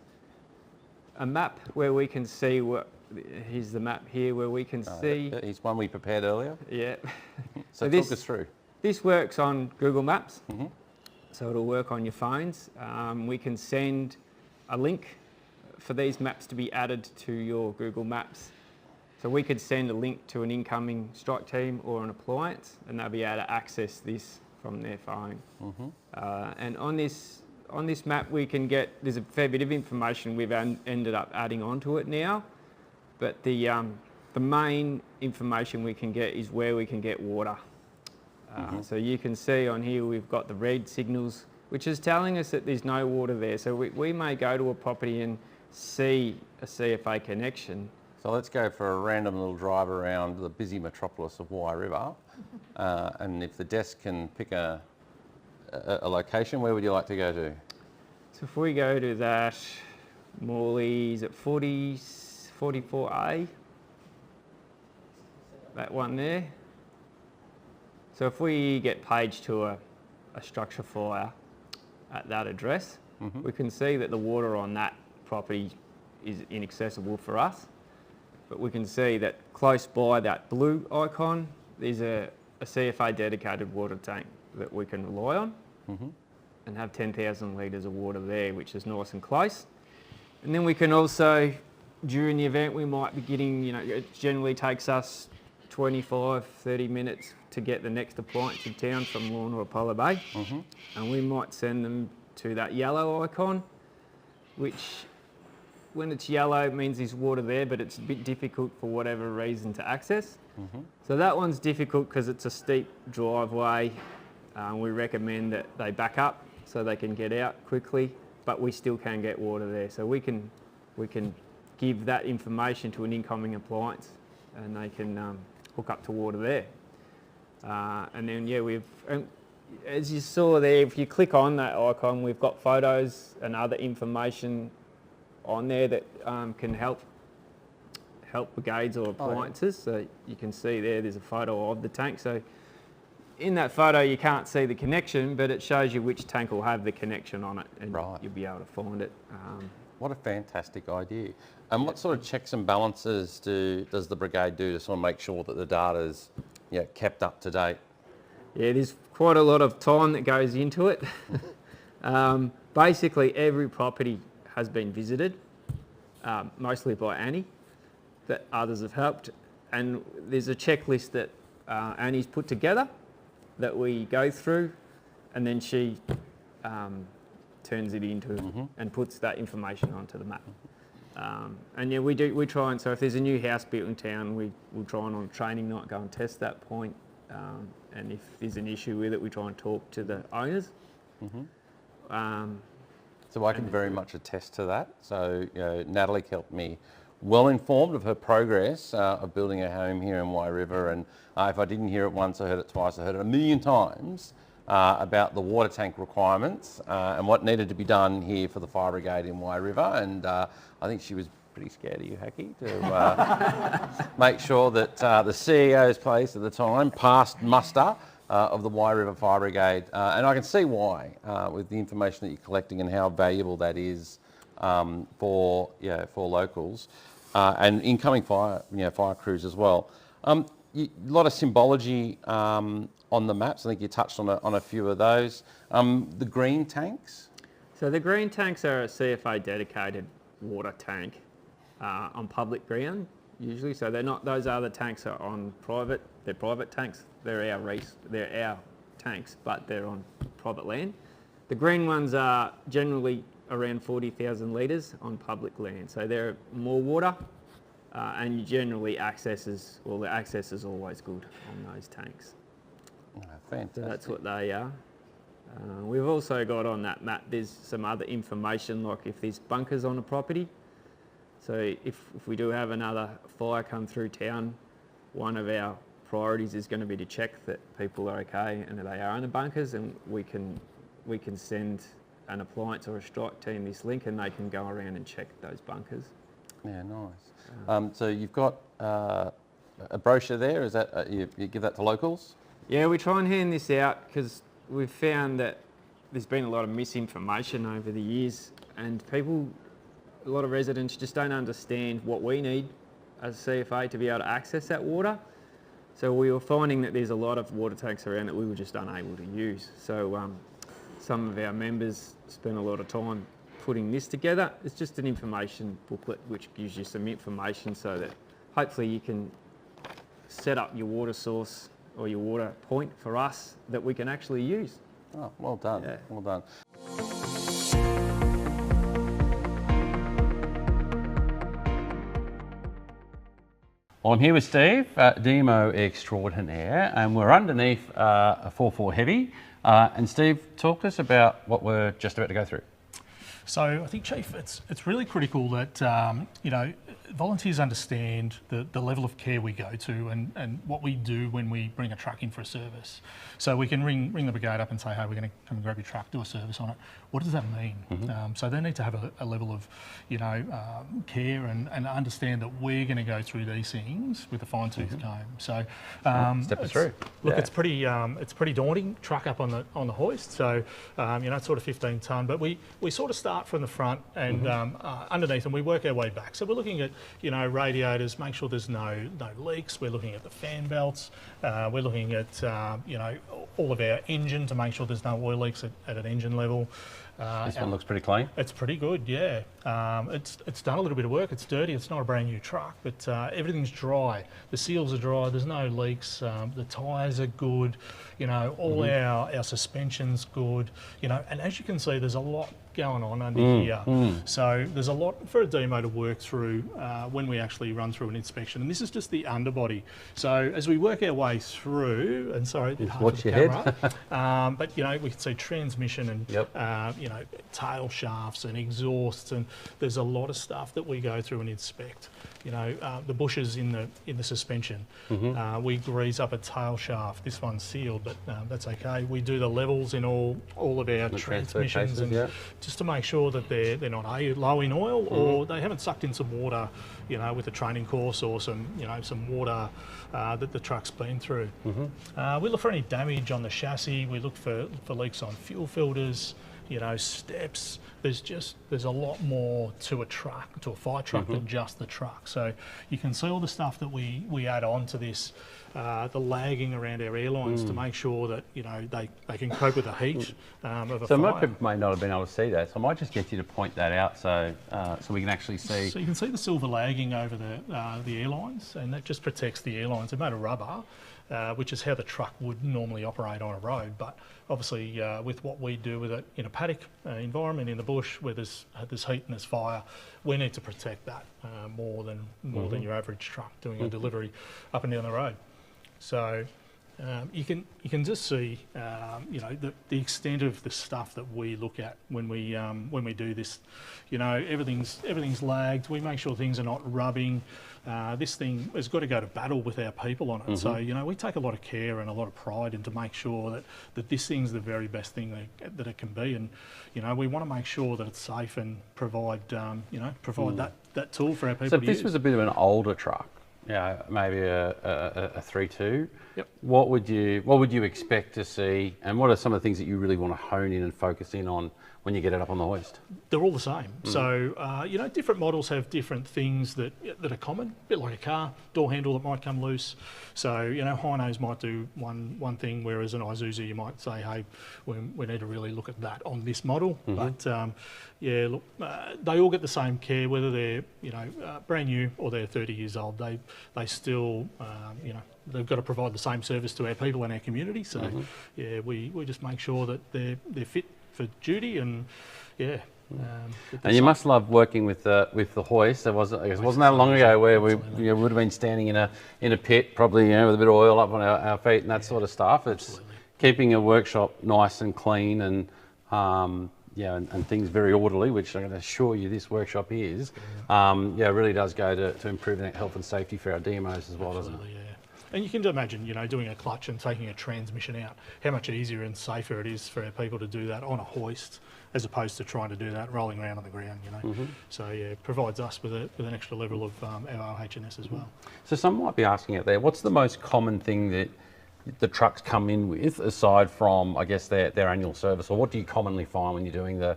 a map where we can see here's the map here where we can see. It's one we prepared earlier. Yeah. So talk us through. This works on Google Maps. So it'll work on your phones. We can send a link for these maps to be added to your Google Maps. So we could send a link to an incoming strike team or an appliance and they'll be able to access this from their phone. And on this map we can get, there's a fair bit of information we've ended up adding onto it now, but the main information we can get is where we can get water. So you can see on here we've got the red signals, which is telling us that there's no water there. So we may go to a property and see a CFA connection. So let's go for a random little drive around the busy metropolis of Wye River. And if the desk can pick a location, where would you like to go to? So if we go to that, Morley's at 44A, that one there. So if we get paged to a structure fire at that address, we can see that the water on that property is inaccessible for us. But we can see that close by that blue icon, there's a CFA dedicated water tank that we can rely on and have 10,000 litres of water there, which is nice and close. And then we can also, during the event, we might be getting, it generally takes us 25, 30 minutes to get the next appliance in town from Lorna or Apollo Bay. And we might send them to that yellow icon, which when it's yellow it means there's water there, but it's a bit difficult for whatever reason to access. So that one's difficult because it's a steep driveway. We recommend that they back up so they can get out quickly, but we still can get water there. So we can give that information to an incoming appliance and they can hook up to water there. And then as you saw there, if you click on that icon, we've got photos and other information on there that can help brigades or appliances. So you can see there's a photo of the tank. So in that photo you can't see the connection, but it shows you which tank will have the connection on it, and you'll be able to find it. What a fantastic idea. And what sort of checks and balances does the brigade do to sort of make sure that the data's kept up to date? Yeah, there's quite a lot of time that goes into it. Basically, every property has been visited, mostly by Annie, that others have helped. And there's a checklist that Annie's put together that we go through, and then she turns it into and puts that information onto the map. And yeah, we try and, so if there's a new house built in town, we'll try and on training night go and test that point. And if there's an issue with it, we try and talk to the owners. So I can very much attest to that. So Natalie kept me well informed of her progress of building a home here in Wye River, and if I didn't hear it once, I heard it twice, I heard it a million times about the water tank requirements and what needed to be done here for the fire brigade in Wye River. And I think she was pretty scared of you, Hacky, to make sure that the CEO's place at the time passed muster of the Wye River Fire Brigade. And I can see why, with the information that you're collecting and how valuable that is for locals and incoming fire crews as well. A lot of symbology on the maps. I think you touched on a few of those. The green tanks? So the green tanks are a CFA dedicated water tank on public ground usually. So they're not, those other tanks are on private, they're private tanks. They're our tanks, but they're on private land. The green ones are generally around 40,000 litres on public land. So they're more water and generally the access is always good on those tanks. Oh, fantastic. So that's what they are. We've also got on that map, there's some other information like if there's bunkers on a property. So if we do have another fire come through town, one of our priorities is going to be to check that people are okay and that they are in the bunkers, and we can send an appliance or a strike team this link and they can go around and check those bunkers. Yeah, nice. So you've got a brochure there, is that, you give that to locals? Yeah, we try and hand this out because we've found that there's been a lot of misinformation over the years, and a lot of residents just don't understand what we need as CFA to be able to access that water. So we were finding that there's a lot of water tanks around that we were just unable to use. So some of our members spent a lot of time putting this together. It's just an information booklet which gives you some information so that hopefully you can set up your water source or your water point for us that we can actually use. Oh, well done, well done. Well, I'm here with Steve, DMO extraordinaire, and we're underneath a 4.4 heavy. And Steve, talk to us about what we're just about to go through. So I think, Chief, it's really critical that volunteers understand the level of care we go to and what we do when we bring a truck in for a service. So we can ring the brigade up and say, hey, we're going to come and grab your truck, do a service on it. What does that mean? So they need to have a level of care and understand that we're going to go through these things with a fine-tooth comb. So step us through. Look, it's pretty daunting. Truck up on the hoist. So it's sort of 15 tonne, but we sort of start from the front and underneath, and we work our way back. So we're looking at radiators, make sure there's no leaks. We're looking at the fan belts. We're looking at all of our engine to make sure there's no oil leaks at an engine level. This one looks pretty clean. It's pretty good, yeah. It's done a little bit of work. It's dirty. It's not a brand new truck, but everything's dry. The seals are dry. There's no leaks. The tyres are good. All our suspension's good. And as you can see, there's a lot going on under here. So there's a lot for a DMO to work through when we actually run through an inspection. And this is just the underbody. So as we work our way through, and sorry, a bit hard watch for the your camera, but we can see transmission and know, tail shafts and exhausts, and there's a lot of stuff that we go through and inspect. You know, the bushes in the suspension. We grease up a tail shaft. This one's sealed, but that's okay. We do the levels in all of our transmissions, cases, and just to make sure that they're not low in oil or they haven't sucked in some water, you know, with a training course or some water that the truck's been through. We look for any damage on the chassis. We look for leaks on fuel filters, you know, steps. There's a lot more to a truck, to a fire truck than just the truck. So you can see all the stuff that we add on to this, the lagging around our airlines to make sure that, you know, they can cope with the heat of a fire. So most people may not have been able to see that, so I might just get you to point that out so we can actually see. So you can see the silver lagging over the airlines, and that just protects the airlines. They're made of rubber, which is how the truck would normally operate on a road. But obviously, with what we do with it in a paddock environment in the bush where there's heat and there's fire, we need to protect that more than your average truck doing a delivery up and down the road. So you can just see you know, the extent of the stuff that we look at when we do this. You know, everything's lagged. We make sure things are not rubbing. This thing has got to go to battle with our people on it. So, you know, we take a lot of care and a lot of pride into make sure that this thing's the very best thing that it can be. And, you know, we want to make sure that it's safe and provide that tool for our people to use. So if this was a bit of an older truck, yeah, maybe a 3.2. Yep. What would you expect to see, and what are some of the things that you really want to hone in and focus in on when you get it up on the hoist? They're all the same. So, you know, different models have different things that are common, a bit like a car, door handle that might come loose. So, you know, Hynos might do one thing, whereas an Isuzu you might say, hey, we need to really look at that on this model. But, yeah, look, they all get the same care, whether they're, you know, brand new or they're 30 years old. They still, you know, they've got to provide the same service to our people and our community. So, yeah, we just make sure that they're fit for duty, and yeah. And you must love working with the hoist. It wasn't that long ago where we would have been standing in a pit, probably, you know, with a bit of oil up on our feet and that sort of stuff. It's keeping a workshop nice and clean and and things very orderly, which I'm going to assure you this workshop is. It really does go to improving that health and safety for our DMOs as well, doesn't it? Yeah. And you can imagine, you know, doing a clutch and taking a transmission out, how much easier and safer it is for our people to do that on a hoist as opposed to trying to do that rolling around on the ground, you know. So, yeah, it provides us with an extra level of our OH&S as well. So some might be asking out there, what's the most common thing that the trucks come in with, aside from, I guess, their annual service? Or what do you commonly find when you're doing the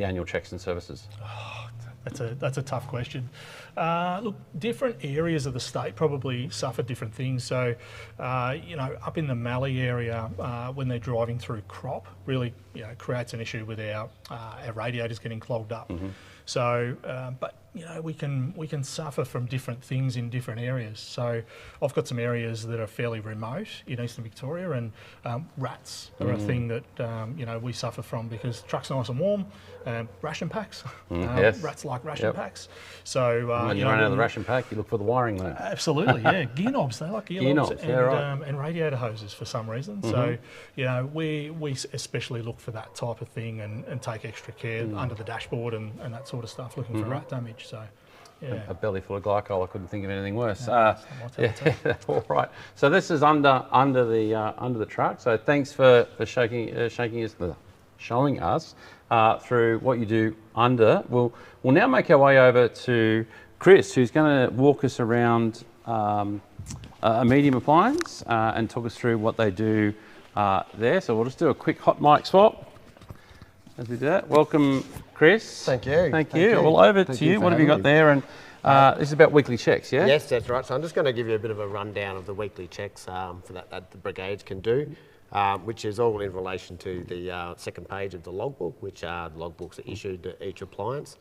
annual checks and services? That's a tough question. Look, different areas of the state probably suffer different things. So, you know, up in the Mallee area, when they're driving through crop, really, you know, creates an issue with our radiators getting clogged up. So, but you know, we can suffer from different things in different areas. So, I've got some areas that are fairly remote in eastern Victoria, and rats are a thing that you know, we suffer from because truck's nice and warm. Ration packs, rats like ration packs. So when you run out of the ration pack, you look for the wiring there. Absolutely, yeah. Gear knobs, they like gear knobs, and radiator hoses for some reason. So, you know, we especially look for that type of thing and take extra care under the dashboard and that sort of stuff, looking for rat damage. So, yeah. A belly full of glycol, I couldn't think of anything worse. All right. So this is under the truck. So thanks for showing us through what you do under. We'll now make our way over to Chris, who's going to walk us around a medium appliance and talk us through what they do there. So we'll just do a quick hot mic swap as we do that. Welcome, Chris. Thank you. Thank you. Well, over to you. What have you got there? And this is about weekly checks, yeah? Yes, that's right. So I'm just going to give you a bit of a rundown of the weekly checks for that the brigades can do. Which is all in relation to the second page of the logbook, which are the logbooks that issued to each appliance.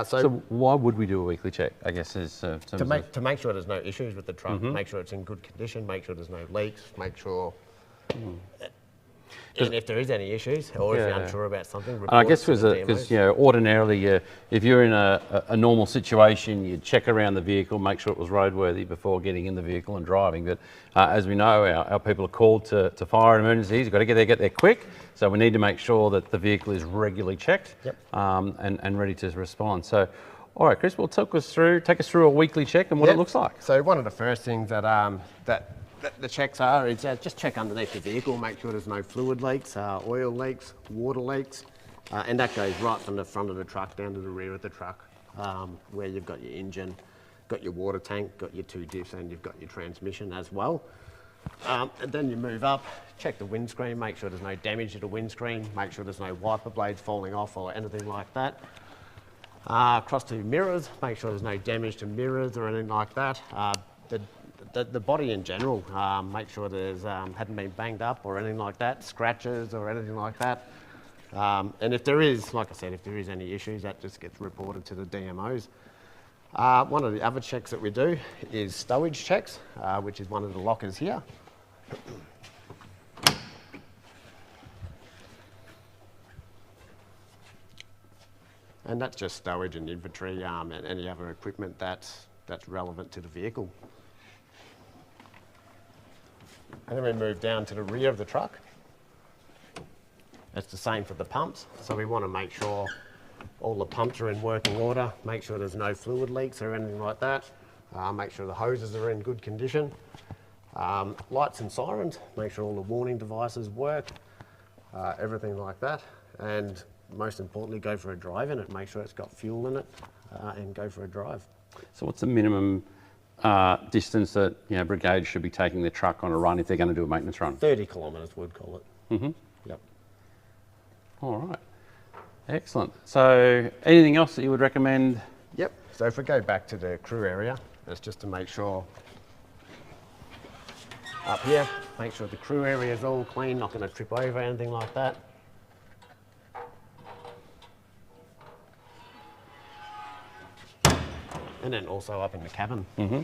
So why would we do a weekly check, I guess, is to make sure there's no issues with the truck, make sure it's in good condition, make sure there's no leaks, make sure And if there is any issues, or if you're unsure about something, report I guess it to the DMOs. because ordinarily, if you're in a normal situation, you check around the vehicle, make sure it was roadworthy before getting in the vehicle and driving. But as we know, our people are called to fire and emergencies. You've got to get there quick. So we need to make sure that the vehicle is regularly checked and ready to respond. So, all right, Chris, take us through a weekly check and what it looks like. So one of the first things that the checks are is just check underneath the vehicle, make sure there's no fluid leaks, oil leaks, water leaks, and that goes right from the front of the truck down to the rear of the truck, where you've got your engine, got your water tank, got your 2 diffs, and you've got your transmission as well. And then you move up, check the windscreen, make sure there's no damage to the windscreen, make sure there's no wiper blades falling off or anything like that. Across to mirrors, make sure there's no damage to mirrors or anything like that. The body in general, make sure there's hadn't been banged up or anything like that, scratches or anything like that. And if there is, like I said, if there is any issues, that just gets reported to the DMOs. One of the other checks that we do is stowage checks, which is one of the lockers here. And that's just stowage and inventory and any other equipment that's relevant to the vehicle. And then we move down to the rear of the truck. It's the same for the pumps. So we want to make sure all the pumps are in working order, make sure there's no fluid leaks or anything like that, make sure the hoses are in good condition. Lights and sirens, make sure all the warning devices work, everything like that. And most importantly, go for a drive in it, make sure it's got fuel in it, and go for a drive. So what's the minimum distance that Brigade should be taking the truck on a run if they're going to do a maintenance run? 30 kilometres, we'd call it. Mm-hmm. Yep. All right. Excellent. So anything else that you would recommend? Yep. So if we go back to the crew area, that's just to make sure up here, make sure the crew area is all clean, not going to trip over anything like that. And then also up in the cabin. Mm-hmm.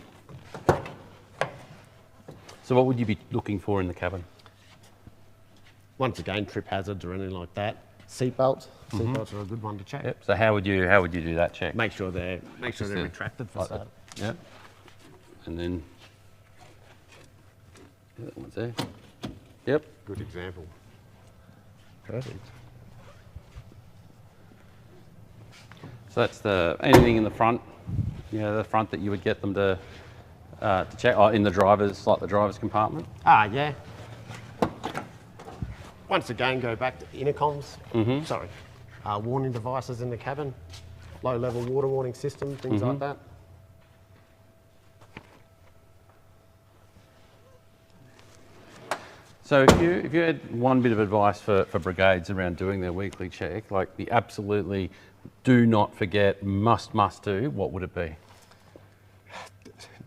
So what would you be looking for in the cabin? Once again, trip hazards or anything like that. Seatbelts. Seatbelts are a good one to check. Yep. So how would you do that check? Make sure they're retracted for that. Yeah. And then that one's there. Yep. Good example. Perfect. So that's anything in the front. The front that you would get them to check in the driver's compartment. Yeah. Once again, go back to intercoms. Mm-hmm. Sorry, warning devices in the cabin, low-level water warning system, things like that. So if you had one bit of advice for brigades around doing their weekly check, like the absolutely do not forget, must do, what would it be?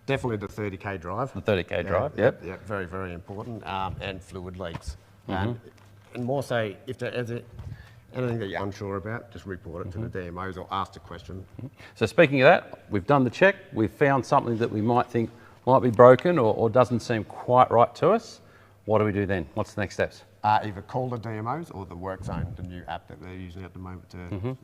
Definitely the 30k drive. The 30k drive, yep. Yeah, very, very important. And fluid leaks. And more so, if there is anything that you're unsure about, just report it to the DMOs or ask a question. So speaking of that, we've done the check. We've found something that we might think might be broken or doesn't seem quite right to us. What do we do then? What's the next steps? Either call the DMOs or the Work Zone, the new app that they're using at the moment to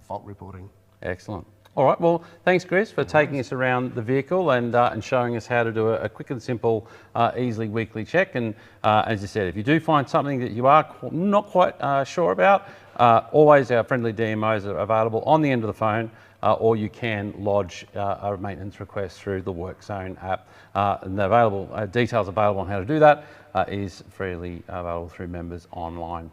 fault reporting. Excellent. All right, well, thanks, Chris, for taking us around the vehicle and showing us how to do a quick and simple, easily weekly check. And as you said, if you do find something that you are not quite sure about, always our friendly DMOs are available on the end of the phone, or you can lodge a maintenance request through the Work Zone app. And the details available on how to do that is freely available through members online.